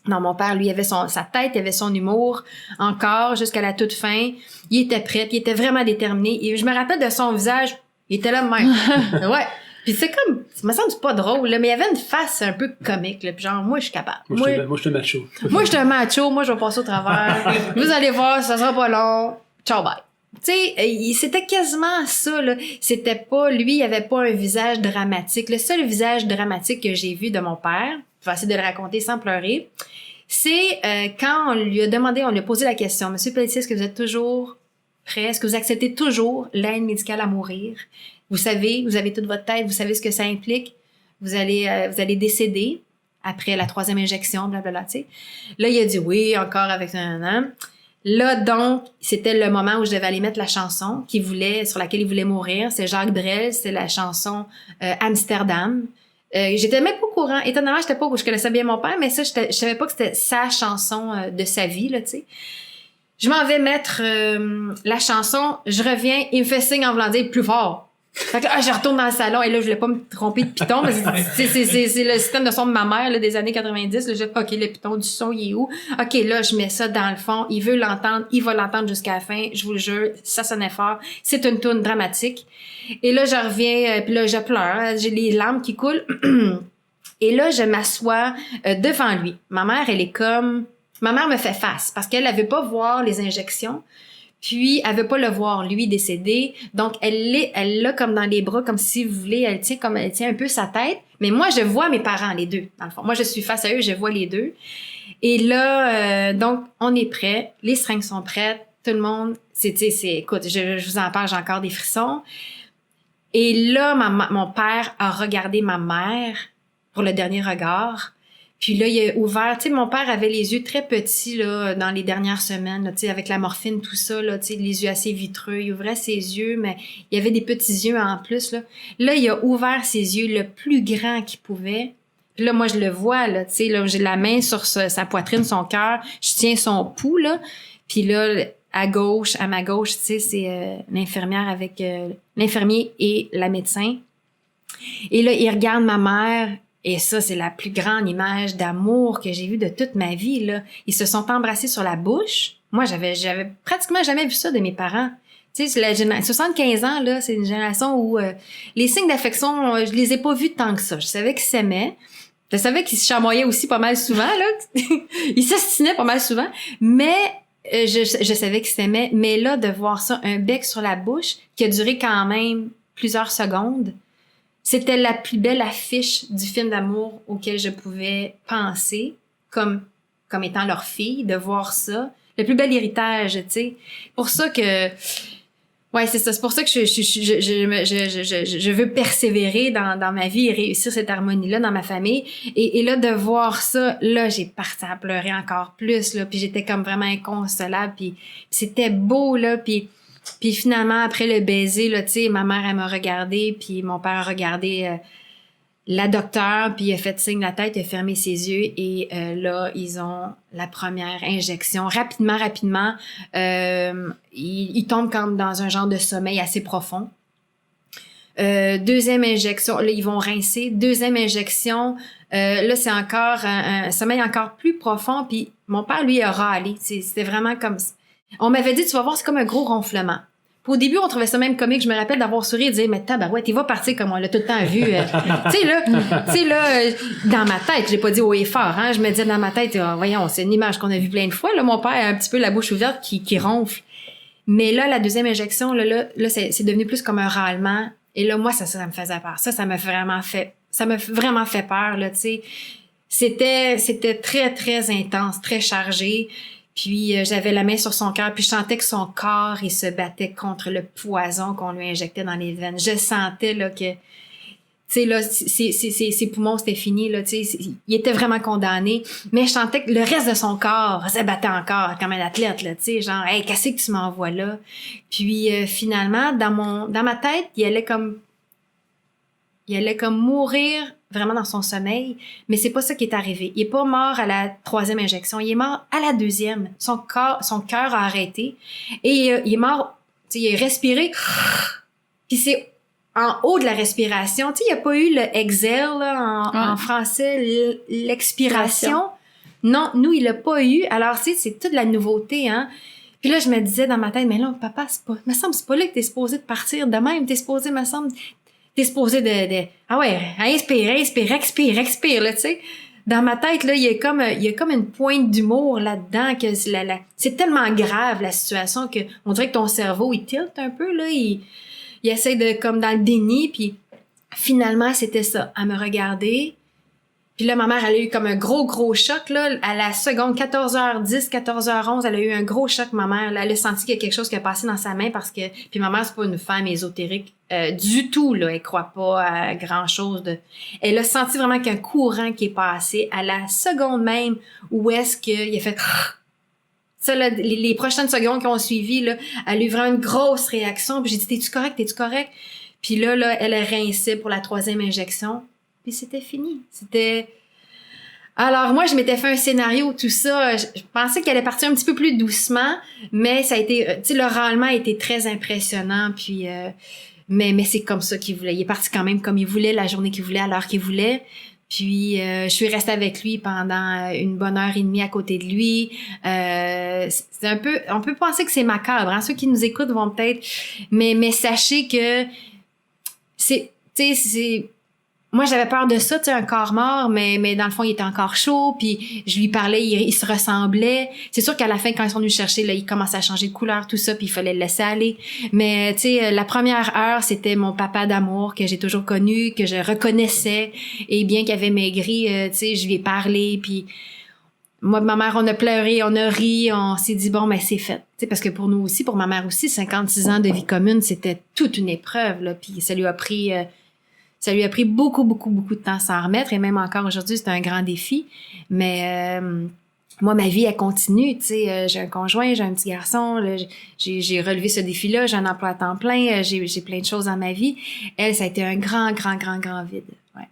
Non, mon père, lui, il avait sa tête, il avait son humour, encore, jusqu'à la toute fin. Il était prêt, puis il était vraiment déterminé. Et je me rappelle de son visage, il était là de même. Ouais. Puis c'est comme, ça me semble c'est pas drôle, là, mais il y avait une face un peu comique, là, puis genre, moi, je suis capable. Moi, je suis un macho. Moi, je suis un macho, moi, je vais passer au travers. Vous allez voir, ça sera pas long. Ciao, bye. Tu sais, c'était quasiment ça, là. C'était pas, lui, il avait pas un visage dramatique. Le seul visage dramatique que j'ai vu de mon père, je vais essayer de le raconter sans pleurer, c'est quand on lui a posé la question, Monsieur Pelletier, est-ce que vous êtes toujours prêt? Est-ce que vous acceptez toujours l'aide médicale à mourir? Vous savez, vous avez toute votre tête, vous savez ce que ça implique. Vous allez décéder après la 3e injection, blablabla, tu sais. Là, il a dit oui, encore avec un. Là, donc, c'était le moment où je devais aller mettre la chanson sur laquelle il voulait mourir. C'est Jacques Brel, c'est la chanson Amsterdam. J'étais même pas au courant. Étonnamment, je connaissais bien mon père, mais ça, je savais pas que c'était sa chanson de sa vie, là, tu sais. Je m'en vais mettre la chanson, je reviens, il me fait signe en voulant dire plus fort. Fait que là, je retourne dans le salon et là, je voulais pas me tromper de piton, mais c'est le système de son de ma mère, là, des années 90. Là, OK, le piton du son, il est où? OK, là, je mets ça dans le fond. Il veut l'entendre. Il va l'entendre jusqu'à la fin. Je vous le jure, ça sonnait fort. C'est une tourne dramatique. Et là, je reviens, puis là, je pleure. J'ai les larmes qui coulent. Et là, je m'assois devant lui. Ma mère, ma mère me fait face parce qu'elle veut pas voir les injections. Puis, elle veut pas le voir, lui, décédé. Donc, elle l'a comme dans les bras, comme si vous voulez, elle tient un peu sa tête. Mais moi, je vois mes parents, les deux, dans le fond. Moi, je suis face à eux, je vois les deux. Et là, donc, on est prêt. Les seringues sont prêtes. Tout le monde, écoute, je vous en parle, j'ai encore des frissons. Et là, mon père a regardé ma mère pour le dernier regard. Puis là, il a ouvert, tu sais, mon père avait les yeux très petits, là, dans les dernières semaines, tu sais, avec la morphine, tout ça, là, tu sais, les yeux assez vitreux. Il ouvrait ses yeux, mais il y avait des petits yeux en plus, là. Là, il a ouvert ses yeux le plus grand qu'il pouvait. Puis là, moi, je le vois, là, tu sais, là, j'ai la main sur sa poitrine, son cœur. Je tiens son pouls, là. Puis là, à ma gauche, tu sais, c'est l'infirmière avec l'infirmier et la médecin. Et là, il regarde ma mère. Et ça, c'est la plus grande image d'amour que j'ai vue de toute ma vie, là. Ils se sont embrassés sur la bouche. Moi, j'avais pratiquement jamais vu ça de mes parents. Tu sais, 75 ans, là, c'est une génération où les signes d'affection, je les ai pas vus tant que ça. Je savais qu'ils s'aimaient. Je savais qu'ils se chamoyaient aussi pas mal souvent, là. Ils s'astinaient pas mal souvent. Mais je savais qu'ils s'aimaient. Mais là, de voir ça, un bec sur la bouche, qui a duré quand même plusieurs secondes, c'était la plus belle affiche du film d'amour auquel je pouvais penser, comme étant leur fille, de voir ça. le plus bel héritage, tu sais. Pour ça que, ouais, c'est ça. C'est pour ça que je veux persévérer dans ma vie et réussir cette harmonie-là dans ma famille. Et là, de voir ça, là, j'ai parti à pleurer encore plus, là. Puis j'étais comme vraiment inconsolable. Puis c'était beau, là. Puis finalement, après le baiser, là, tu sais, ma mère, elle m'a regardé. Puis mon père a regardé la docteure. Puis il a fait signe de la tête, il a fermé ses yeux. Et là, ils ont la première injection. Rapidement, il tombe comme dans un genre de sommeil assez profond. Deuxième injection, là, ils vont rincer. Deuxième injection, là, c'est encore un sommeil encore plus profond. Puis mon père, lui, a râlé. C'était vraiment comme... On m'avait dit, tu vas voir, c'est comme un gros ronflement. Puis au début, on trouvait ça même comique. Je me rappelle d'avoir souri et de dire, mais tabarouette, il va partir comme on l'a tout le temps vu. Tu sais, là, dans ma tête, j'ai pas dit haut et fort, hein. Je me disais dans ma tête, voyons, c'est une image qu'on a vue plein de fois, là. Mon père a un petit peu la bouche ouverte qui ronfle. Mais là, la deuxième injection, là, c'est devenu plus comme un râlement. Et là, moi, ça me faisait peur. Ça m'a vraiment fait peur, là, tu sais. C'était très, très intense, très chargé. Puis j'avais la main sur son cœur, puis je sentais que son corps, il se battait contre le poison qu'on lui injectait dans les veines. Je sentais là que, tu sais là, ses poumons c'était fini là, tu sais, il était vraiment condamné. Mais je sentais que le reste de son corps se battait encore comme un athlète là, tu sais, genre, hey, qu'est-ce que tu m'envoies là? Puis finalement, dans ma tête, il allait comme mourir vraiment dans son sommeil, mais c'est pas ça qui est arrivé. Il est pas mort à la 3e injection, il est mort à la 2e. Son cœur a arrêté et il est mort, tu sais, il a respiré, puis c'est en haut de la respiration, tu sais, il n'y a pas eu le exhale là, en français, l'expiration. Non, nous, il l'a pas eu. Alors, tu sais, c'est toute la nouveauté, hein. Puis là, je me disais dans ma tête, mais là, papa, me semble, c'est pas là que t'es supposé de partir de même. T'es supposé, me semble, t'es supposé ah ouais, expire, là, tu sais. Dans ma tête, là, il y a comme une pointe d'humour là-dedans que c'est tellement grave, la situation, que on dirait que ton cerveau, il tilte un peu, là. Il essaie de, comme dans le déni, puis finalement, c'était ça. À me regarder. Puis là, ma mère, elle a eu comme un gros choc, là. À la seconde, 14h10, 14h11, elle a eu un gros choc, ma mère. Là, elle a senti qu'il y a quelque chose qui a passé dans sa main parce que... Puis ma mère, c'est pas une femme ésotérique du tout, là. Elle croit pas à grand-chose de... Elle a senti vraiment qu'il y a un courant qui est passé à la seconde même où est-ce qu'il a fait... Ça, là, les prochaines secondes qui ont suivi, là, elle a eu vraiment une grosse réaction. Puis j'ai dit, t'es-tu correct? Puis là, elle a rincé pour la 3e injection. Puis c'était fini. Alors moi, je m'étais fait un scénario, tout ça. Je pensais qu'elle allait partir un petit peu plus doucement, mais ça a été, tu sais, le râlement a été très impressionnant. Puis, mais c'est comme ça qu'il voulait. Il est parti quand même comme il voulait, la journée qu'il voulait, à l'heure qu'il voulait. Puis je suis restée avec lui pendant une bonne heure et demie à côté de lui. C'est un peu, on peut penser que c'est macabre. Hein? Ceux qui nous écoutent vont peut-être, mais sachez que c'est. Moi, j'avais peur de ça, tu sais, un corps mort, mais dans le fond, il était encore chaud, puis je lui parlais, il se ressemblait. C'est sûr qu'à la fin, quand ils sont venus chercher, là, il commençait à changer de couleur, tout ça, puis il fallait le laisser aller. Mais, tu sais, la première heure, c'était mon papa d'amour que j'ai toujours connu, que je reconnaissais, et bien qu'il avait maigri, tu sais, je lui ai parlé, puis moi, ma mère, on a pleuré, on a ri, on s'est dit, bon, ben, c'est fait. Tu sais, parce que pour nous aussi, pour ma mère aussi, 56 ans de vie commune, c'était toute une épreuve, là, puis ça lui a pris beaucoup de temps à s'en remettre, et même encore aujourd'hui, c'est un grand défi. Mais moi, ma vie, elle continue. Tu sais, j'ai un conjoint, j'ai un petit garçon, là, j'ai relevé ce défi-là, j'ai un emploi à temps plein, j'ai plein de choses dans ma vie. Elle, ça a été un grand vide. Ouais.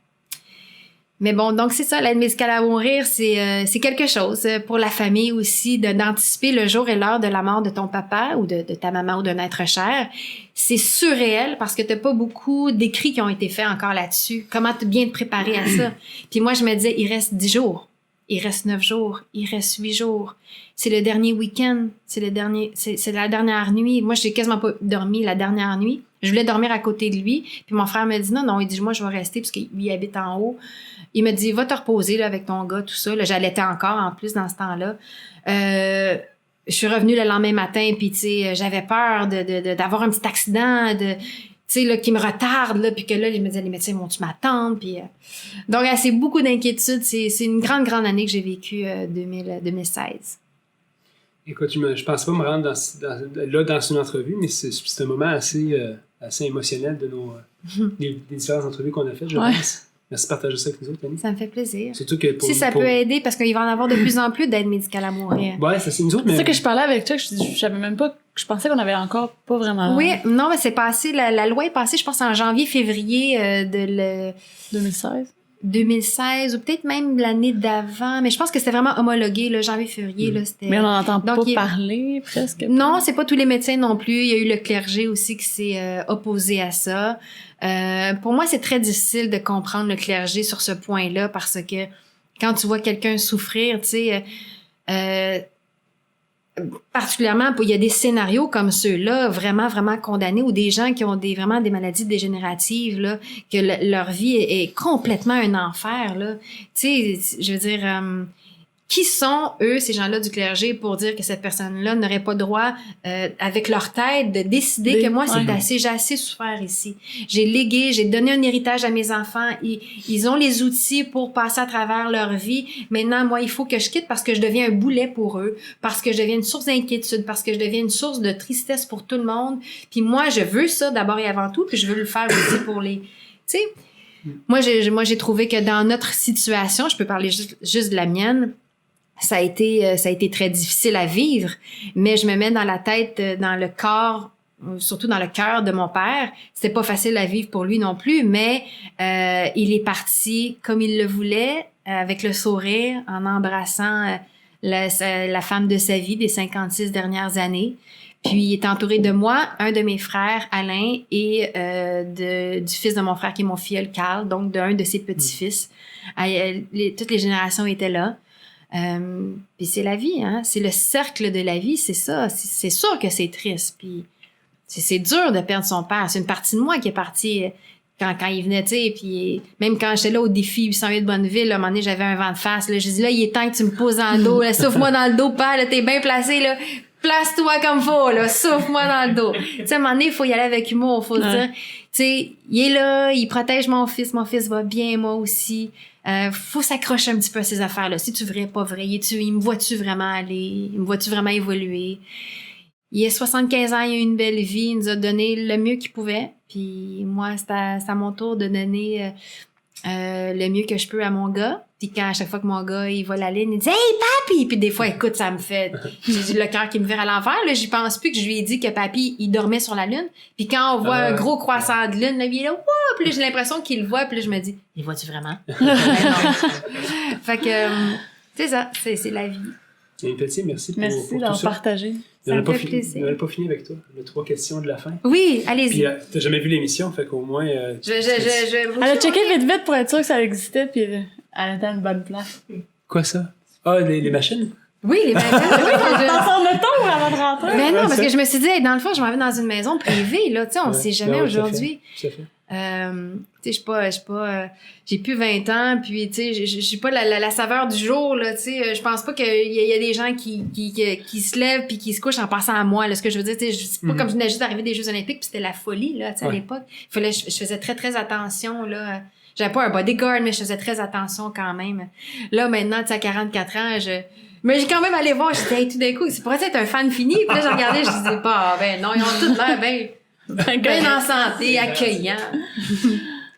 Mais bon, donc c'est ça, l'aide médicale à mourir, c'est quelque chose pour la famille aussi, d'anticiper le jour et l'heure de la mort de ton papa ou de ta maman ou d'un être cher. C'est surréel parce que t'as pas beaucoup d'écrits qui ont été faits encore là-dessus. Comment bien te préparer à ça? Puis moi, je me disais, il reste 10 jours, il reste 9 jours, il reste 8 jours. C'est le dernier week-end, c'est la dernière nuit. Moi, j'ai quasiment pas dormi la dernière nuit. Je voulais dormir à côté de lui. Puis mon frère me dit non, il dit, moi, je vais rester parce qu'il habite en haut. Il me dit, va te reposer là, avec ton gars, tout ça. Là, j'allaitais encore en plus dans ce temps-là. Je suis revenue le lendemain matin, puis tu sais, j'avais peur d'avoir un petit accident, tu sais, là, qui me retarde, là, puis que là, il me disait, les médecins vont-tu m'attendre? Puis, donc, c'est beaucoup d'inquiétude. C'est une grande année que j'ai vécue, 2016. Écoute, je pense pas me rendre dans une entrevue, mais c'est un moment assez émotionnel de des différentes entrevues qu'on a faites, je pense. Merci de partager ça avec nous autres, Annie. Ça me fait plaisir. Surtout que si ça peut aider, parce qu'il va en avoir de plus en plus d'aide médicale à mourir. Ouais, c'est nous autres, mais... C'est ça que je parlais avec Chuck, je savais même pas, je pensais qu'on avait encore pas vraiment... Oui, non, mais c'est passé, la loi est passée, je pense, en janvier-février 2016 ou peut-être même l'année d'avant, mais je pense que c'était vraiment homologué, le janvier-février. Là, c'était... Mais on n'en entend Donc, pas parler, presque. Non, c'est pas tous les médecins non plus. Il y a eu le clergé aussi qui s'est opposé à ça. Pour moi, c'est très difficile de comprendre le clergé sur ce point-là parce que quand tu vois quelqu'un souffrir, tu sais... particulièrement, il y a des scénarios comme ceux-là, vraiment, vraiment condamnés, ou des gens qui ont vraiment des maladies dégénératives, là, que leur vie est complètement un enfer, là. Tu sais, je veux dire, qui sont, eux, ces gens-là du clergé, pour dire que cette personne-là n'aurait pas droit, avec leur tête, de décider que moi, c'est assez, j'ai assez souffert ici. J'ai légué, j'ai donné un héritage à mes enfants. Ils ont les outils pour passer à travers leur vie. Maintenant, moi, il faut que je quitte parce que je deviens un boulet pour eux, parce que je deviens une source d'inquiétude, parce que je deviens une source de tristesse pour tout le monde. Puis moi, je veux ça d'abord et avant tout, puis je veux le faire aussi pour les... Tu sais, moi, j'ai trouvé que dans notre situation, je peux parler juste de la mienne, ça a été très difficile à vivre, mais je me mets dans la tête, dans le corps, surtout dans le cœur de mon père. C'était pas facile à vivre pour lui non plus, mais il est parti comme il le voulait, avec le sourire, en embrassant la femme de sa vie des 56 dernières années. Puis il est entouré de moi, un de mes frères, Alain, et du fils de mon frère qui est mon filleul, Carl, donc d'un de ses petits-fils. Toutes les générations étaient là. Puis c'est la vie, hein. C'est le cercle de la vie, c'est ça. C'est sûr que c'est triste. Puis c'est dur de perdre son père. C'est une partie de moi qui est partie quand il venait, tu sais. Puis même quand j'étais là au défi 808 de Bonneville, à un moment donné, j'avais un vent de face. Là, j'ai dit, là, il est temps que tu me poses dans le dos. Là, souffle-moi dans le dos, père. Là, t'es bien placé, là. Place-toi comme faut, là. Souffle-moi dans le dos. Tu sais, à un moment donné, il faut y aller avec humour. Faut se dire, tu sais, il est là, il protège mon fils. Mon fils va bien, moi aussi. Faut s'accrocher un petit peu à ces affaires-là. C'est-tu vrai, pas vrai? Il me voit-tu vraiment aller? Il me voit-tu vraiment évoluer? Il a 75 ans, il a eu une belle vie. Il nous a donné le mieux qu'il pouvait. Puis moi, c'est à mon tour de donner le mieux que je peux à mon gars. Puis à chaque fois que mon gars, il va la ligne, il dit « Hey, papi! » Puis des fois, écoute, ça me fait... J'ai le cœur qui me vire à l'envers. Là, j'y pense plus que je lui ai dit que papi, il dormait sur la lune. Puis quand on voit un gros croissant de lune, là, il est là « Wouh! » Puis là, j'ai l'impression qu'il le voit. Puis là, je me dis « Il voit-tu vraiment? » Fait que, c'est ça. C'est la vie. Petit, merci pour d'en tout ça. Partager. On n'avait pas fini avec toi. Les 3 questions de la fin. Oui, allez-y. Puis t'as jamais vu l'émission, fait qu'au moins... Elle a checké vite pour être sûre que ça existait, puis elle était à une bonne place. Quoi ça? Ah, les machines? Oui, les machines. Dans son auto avant de rentrer. Mais non, parce que je me suis dit, hey, dans le fond, je m'en vais dans une maison privée, là. Tu sais, on ne sait jamais aujourd'hui. Tout à fait. Tu sais, je suis pas, j'ai plus 20 ans, puis tu sais, j'ai pas la saveur du jour, là, tu sais, je pense pas qu'il y a des gens qui se lèvent puis qui se couchent en passant à moi, là, ce que je veux dire, tu sais, c'est pas comme je venais juste d'arriver des Jeux Olympiques puis c'était la folie, là, tu sais, à l'époque. Je faisais très, très attention, là. J'avais pas un bodyguard, mais je faisais très attention quand même. Là, maintenant, tu sais, à 44 ans, mais j'ai quand même allé voir, j'étais, hey, tout d'un coup, c'est pour être un fan fini, puis là, j'ai regardé, je disais pas, ben non, ils ont tout l'air bien en santé, accueillant.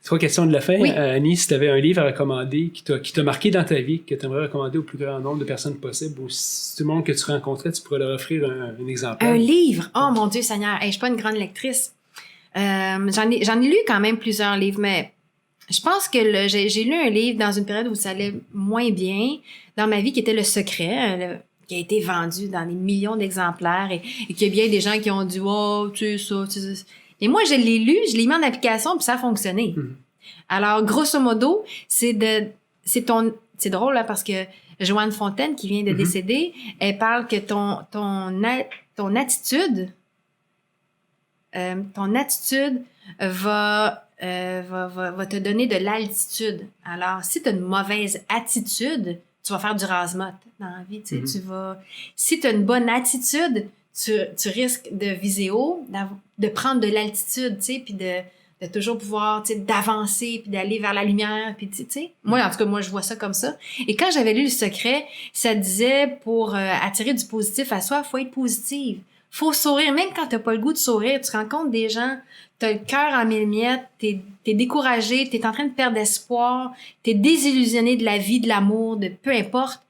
3 questions de la fin. Oui. Annie, si tu avais un livre à recommander qui t'a marqué dans ta vie, que tu aimerais recommander au plus grand nombre de personnes possible, ou si tout le monde que tu rencontrais, tu pourrais leur offrir un exemplaire. Un livre? Oh mon Dieu Seigneur, hey, je suis pas une grande lectrice. J'en ai lu quand même plusieurs livres, mais je pense que j'ai lu un livre dans une période où ça allait moins bien dans ma vie, qui était Le Secret, qui a été vendu dans des millions d'exemplaires et qu'il y a bien des gens qui ont dit « Oh, tu sais ça, tu sais ça. » Et moi, je l'ai lu, je l'ai mis en application, puis ça a fonctionné. Alors, grosso modo, c'est drôle, là, parce que Joanne Fontaine, qui vient de décéder, elle parle que ton attitude va te donner de l'altitude. Alors, si tu as une mauvaise attitude, tu vas faire du rase-motte dans la vie. Tu sais, si tu as une bonne attitude, tu risques de viser haut, de prendre de l'altitude, tu sais, puis de de toujours pouvoir, tu sais, d'avancer, puis d'aller vers la lumière, puis tu sais. Moi, en tout cas, moi, je vois ça comme ça. Et quand j'avais lu Le Secret, ça disait, pour attirer du positif à soi, faut être positive. Faut sourire, même quand t'as pas le goût de sourire. Tu rencontres des gens, t'as le cœur en mille miettes, t'es découragé, t'es en train de perdre espoir, t'es désillusionné de la vie, de l'amour, de peu importe.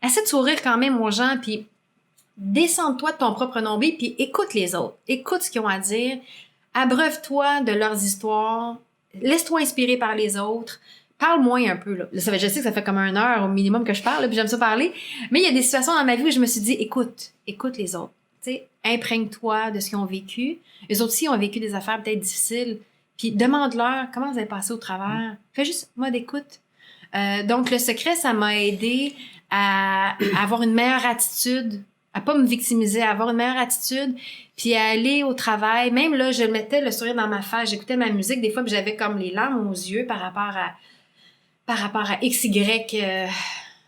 Essaie de sourire quand même aux gens, puis descends-toi de ton propre nombril, puis écoute les autres. Écoute ce qu'ils ont à dire. Abreuve-toi de leurs histoires. Laisse-toi inspirer par les autres. Parle moins un peu, là. Je sais que ça fait comme 1 heure au minimum que je parle, là, puis j'aime ça parler. Mais il y a des situations dans ma vie où je me suis dit, écoute les autres. Tu sais, imprègne-toi de ce qu'ils ont vécu. Eux aussi ont vécu des affaires peut-être difficiles. Puis demande-leur comment vous avez passé au travers. Fais juste mode écoute. Donc, Le Secret, ça m'a aidé à avoir une meilleure attitude, à pas me victimiser, à avoir une meilleure attitude, puis à aller au travail. Même là, je mettais le sourire dans ma face, j'écoutais ma musique, des fois, puis j'avais comme les larmes aux yeux par rapport à XY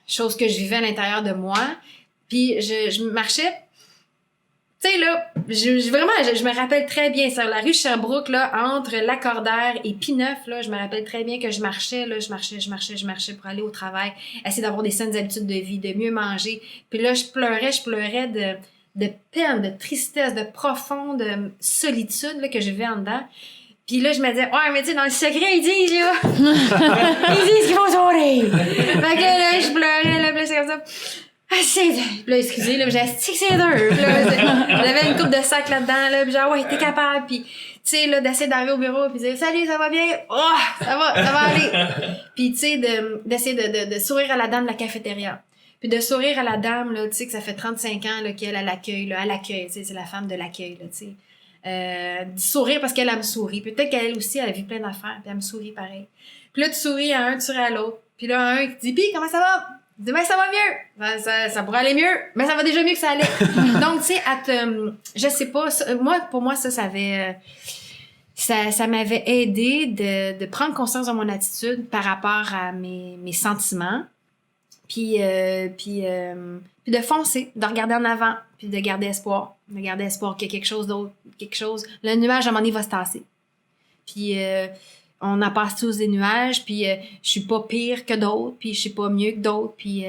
chose que je vivais à l'intérieur de moi. Puis je marchais. Tu sais, là, je me rappelle très bien, sur la rue Sherbrooke, là, entre Lacordaire et P9, là, je me rappelle très bien que je marchais pour aller au travail, essayer d'avoir des saines habitudes de vie, de mieux manger. Puis là, je pleurais de peine, de tristesse, de profonde solitude, là, que je vivais en dedans. Puis là, je me disais, ouais, mais tu sais, dans Le Secret, ils disent, là, ils disent qu'ils vont sourire. Fait que là, je pleurais, là, puis c'est comme ça. Ah, là, excusez, là, j'ai dit, c'est dur. J'avais une coupe de sac là-dedans, là, puis genre, ouais, t'es capable. Puis, tu sais, là, d'essayer d'arriver au bureau, puis dire, salut, ça va bien? Oh, ça va aller. Puis, tu sais, d'essayer de sourire à la dame de la cafétéria. Puis de sourire à la dame, là, tu sais, que ça fait 35 ans, là, qu'elle a l'accueil, là, à l'accueil, tu sais, c'est la femme de l'accueil, là, tu sais. De sourire parce qu'elle me sourit. Peut-être qu'elle aussi, elle a vu plein d'affaires, puis elle me sourit pareil. Puis là, tu souris à un, tu souris à l'autre. Puis là, un qui dit, pis, comment ça va? Ben, ça va mieux. Ça pourrait aller mieux, mais ça va déjà mieux que ça allait. Donc, tu sais, je sais pas, pour moi, ça m'avait aidé de prendre conscience de mon attitude par rapport à mes sentiments. Puis de foncer, de regarder en avant, puis de garder espoir. De garder espoir qu'il y a quelque chose d'autre, Le nuage, à un moment donné, va se tasser. Puis, on en passe tous des nuages, puis je suis pas pire que d'autres, puis je suis pas mieux que d'autres, puis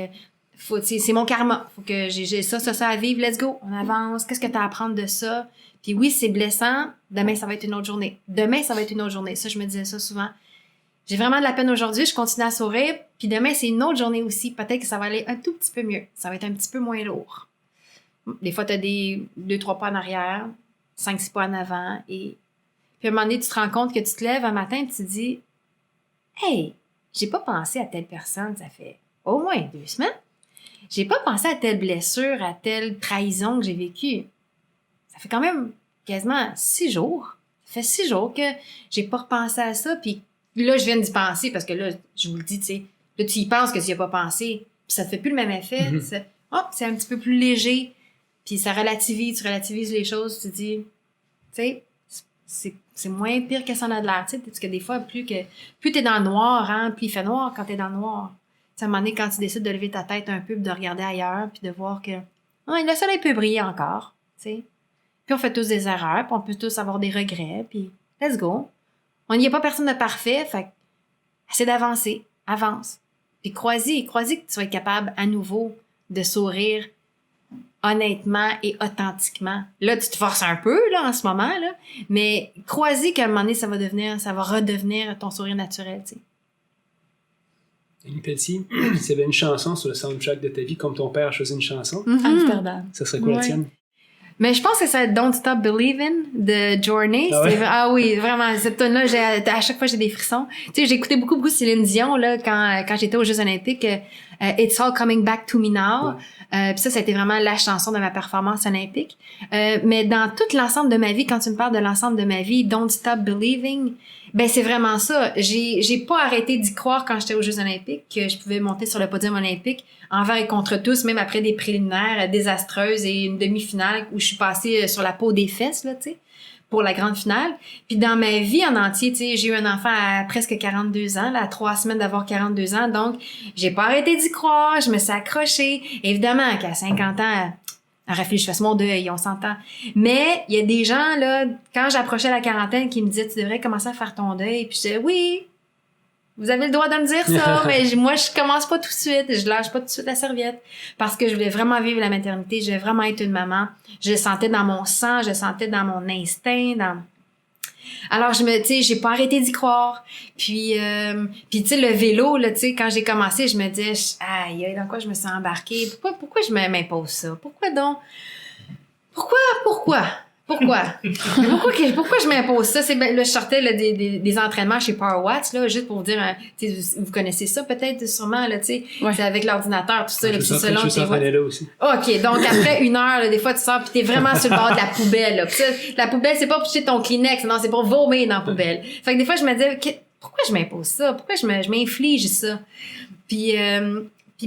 c'est mon karma. Faut que j'ai ça à vivre, let's go, on avance, qu'est-ce que t'as à apprendre de ça? Puis oui, c'est blessant, demain, ça va être une autre journée. Ça, je me disais ça souvent. J'ai vraiment de la peine aujourd'hui, je continue à sourire, puis demain, c'est une autre journée aussi. Peut-être que ça va aller un tout petit peu mieux. Ça va être un petit peu moins lourd. Des fois, t'as des 2-3 pas en arrière, 5-6 pas en avant, et puis à un moment donné, tu te rends compte que tu te lèves un matin et tu te dis « Hey, j'ai pas pensé à telle personne, ça fait au moins 2 semaines. J'ai pas pensé à telle blessure, à telle trahison que j'ai vécue. Ça fait quand même quasiment 6 jours. Ça fait 6 jours que j'ai pas repensé à ça, puis là, je viens d'y penser parce que là, je vous le dis, tu sais, là, tu y penses que tu y as pas pensé, puis ça te fait plus le même effet. Mm-hmm. C'est un petit peu plus léger, puis ça relativise, tu relativises les choses, tu te dis, tu sais, c'est moins pire que ça en a de l'air, tu sais, parce que des fois, plus t'es dans le noir, hein, plus il fait noir quand t'es dans le noir. Tu sais, à un moment donné, quand tu décides de lever ta tête un peu, puis de regarder ailleurs, puis de voir que le soleil peut briller encore, tu sais. Puis on fait tous des erreurs, puis on peut tous avoir des regrets, puis let's go. On n'y a pas personne de parfait, fait essaie d'avancer, avance. Puis crois-y que tu vas être capable à nouveau de sourire honnêtement et authentiquement. Là, tu te forces un peu, là, en ce moment, là, mais crois-y qu'à un moment donné, ça va redevenir ton sourire naturel, tu sais. Annie Pelletier, s'il y avait une chanson sur le soundtrack de ta vie, comme ton père a choisi une chanson, Amsterdam. ça serait quoi la tienne? Mais je pense que ça va être Don't Stop Believin' de Journey. Ah oui, vraiment, cette tune-là, à chaque fois, j'ai des frissons. Tu sais, j'ai écouté beaucoup Céline Dion, là, quand j'étais aux Jeux Olympiques. It's All Coming Back to Me Now. Puis ça a été vraiment la chanson de ma performance olympique. Mais dans tout l'ensemble de ma vie, quand tu me parles de l'ensemble de ma vie, Don't Stop Believing, ben c'est vraiment ça. J'ai pas arrêté d'y croire quand j'étais aux Jeux Olympiques que je pouvais monter sur le podium olympique envers et contre tous, même après des préliminaires désastreuses et une demi-finale où je suis passée sur la peau des fesses, là, tu sais, pour la grande finale. Puis dans ma vie en entier, tu sais, j'ai eu un enfant à presque 42 ans, là, à 3 semaines d'avoir 42 ans, donc j'ai pas arrêté d'y croire, je me suis accrochée. Évidemment qu'à 50 ans, Elle aurait fallu que je fasse mon deuil, on s'entend. Mais il y a des gens, là, quand j'approchais la quarantaine, qui me disaient, tu devrais commencer à faire ton deuil. Puis je disais, oui, vous avez le droit de me dire ça, mais moi, je commence pas tout de suite. Je lâche pas tout de suite la serviette. Parce que je voulais vraiment vivre la maternité. Je voulais vraiment être une maman. Je le sentais dans mon sang, je le sentais dans mon instinct, Alors, tu sais, j'ai pas arrêté d'y croire. Puis tu sais, le vélo, là, tu sais, quand j'ai commencé, je me disais, aïe, dans quoi je me suis embarquée? Pourquoi je m'impose ça? Pourquoi donc? Pourquoi je m'impose ça? Là, je sortais là, des entraînements chez Power Watts, là, juste pour vous dire, vous connaissez ça peut-être sûrement, là, tu sais, c'est avec l'ordinateur, tout ça, le petit selon. Je s'entraînais là aussi. OK, donc après 1 heure, là, des fois, tu sors pis t'es vraiment sur le bord de la poubelle, là. Pis ça, la poubelle, c'est pas pour jeter ton Kleenex, non, c'est pour vomir dans la poubelle. Fait que des fois, je me disais, pourquoi je m'impose ça? Pourquoi je m'inflige ça? Puis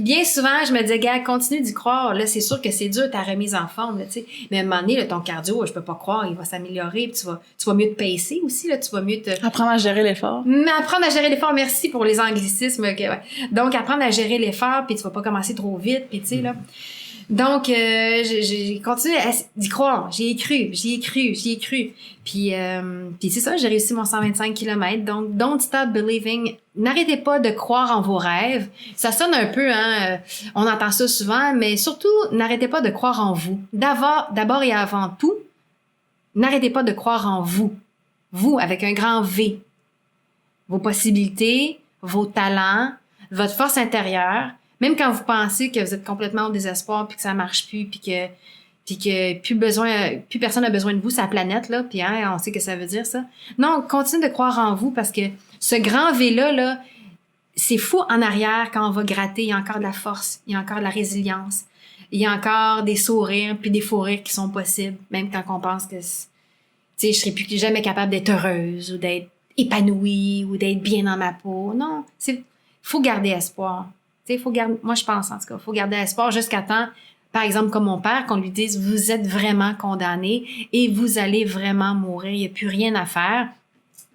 bien souvent, je me disais, gars, continue d'y croire. Là, c'est sûr que c'est dur ta remise en forme, là, tu sais. Mais à un moment donné, là, ton cardio, je peux pas croire, il va s'améliorer. Puis tu vas mieux te pacer aussi, là. Tu vas mieux te... Apprendre à gérer l'effort. Apprendre à gérer l'effort, merci pour les anglicismes. Okay, ouais. Donc, apprendre à gérer l'effort, puis tu vas pas commencer trop vite, puis tu sais, là. Donc, j'ai continué d'y croire. J'y ai cru. Puis c'est ça, j'ai réussi mon 125 km. Donc, don't stop believing. N'arrêtez pas de croire en vos rêves. Ça sonne un peu, on entend ça souvent, mais surtout, n'arrêtez pas de croire en vous. D'abord et avant tout, n'arrêtez pas de croire en vous. Vous, avec un grand V. Vos possibilités, vos talents, votre force intérieure. Même quand vous pensez que vous êtes complètement au désespoir puis que ça marche plus puis que plus personne n'a besoin de vous, c'est la planète, là, puis on sait que ça veut dire ça. Non, continuez de croire en vous parce que ce grand V-là, c'est fou en arrière quand on va gratter, il y a encore de la force, il y a encore de la résilience, il y a encore des sourires puis des faux rires qui sont possibles, même quand on pense que, tu sais, je serai plus jamais capable d'être heureuse ou d'être épanouie ou d'être bien dans ma peau. Non, faut garder espoir. Tu sais, moi je pense en tout cas, faut garder espoir jusqu'à temps, par exemple comme mon père, qu'on lui dise vous êtes vraiment condamné et vous allez vraiment mourir, il n'y a plus rien à faire.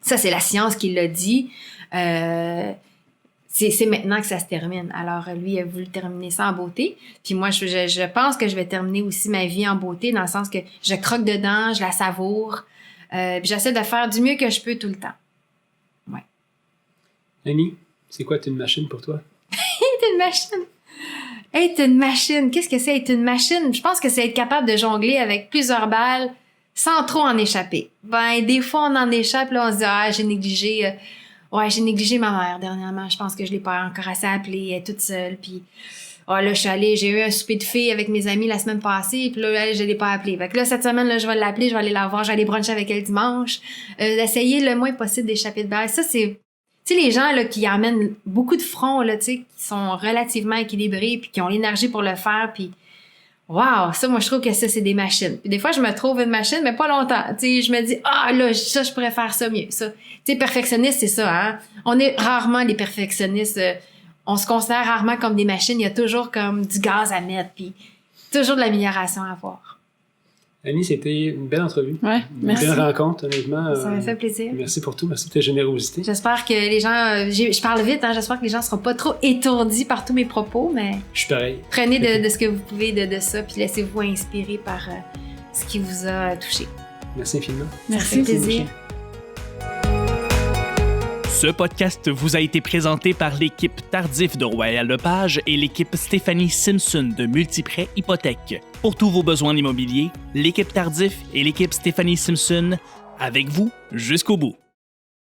Ça c'est la science qui l'a dit. C'est maintenant que ça se termine. Alors lui il a voulu terminer ça en beauté. Puis moi je pense que je vais terminer aussi ma vie en beauté dans le sens que je croque dedans, je la savoure. Puis j'essaie de faire du mieux que je peux tout le temps. Ouais. Annie, c'est quoi être une machine pour toi? Être une machine. Être une machine. Qu'est-ce que c'est être une machine? Je pense que c'est être capable de jongler avec plusieurs balles sans trop en échapper. Ben, des fois, on en échappe, là, on se dit, j'ai négligé ma mère dernièrement. Je pense que je l'ai pas encore assez appelée. Elle est toute seule. Puis, là, j'ai eu un souper de filles avec mes amis la semaine passée. Puis là, je l'ai pas appelée. Fait que là, cette semaine, là, je vais l'appeler, je vais aller la voir, je vais aller bruncher avec elle dimanche. D'essayer le moins possible d'échapper de balles. Ça, c'est... Tu sais, les gens là qui amènent beaucoup de fronts, là, tu sais, qui sont relativement équilibrés puis qui ont l'énergie pour le faire, puis wow, ça, moi, je trouve que ça, c'est des machines. Puis des fois, je me trouve une machine, mais pas longtemps. Tu sais, je me dis, là, ça, je pourrais faire ça mieux, ça. Tu sais, perfectionniste, c'est ça, hein. On est rarement les perfectionnistes. On se considère rarement comme des machines. Il y a toujours comme du gaz à mettre, puis toujours de l'amélioration à avoir. Annie, c'était une belle entrevue. Ouais, merci. Une belle rencontre, honnêtement. Ça m'a fait plaisir. Merci pour tout. Merci de ta générosité. J'espère que les gens... je parle vite, hein. J'espère que les gens ne seront pas trop étourdis par tous mes propos, mais... Je suis pareil. Prenez de ce que vous pouvez de ça, puis laissez-vous inspirer par ce qui vous a touché. Merci infiniment. Merci. Ça fait plaisir. Ce podcast vous a été présenté par l'équipe Tardif de Royal Lepage et l'équipe Stéphanie Simpson de Multiprêt Hypothèque. Pour tous vos besoins immobiliers, l'équipe Tardif et l'équipe Stéphanie Simpson, avec vous jusqu'au bout.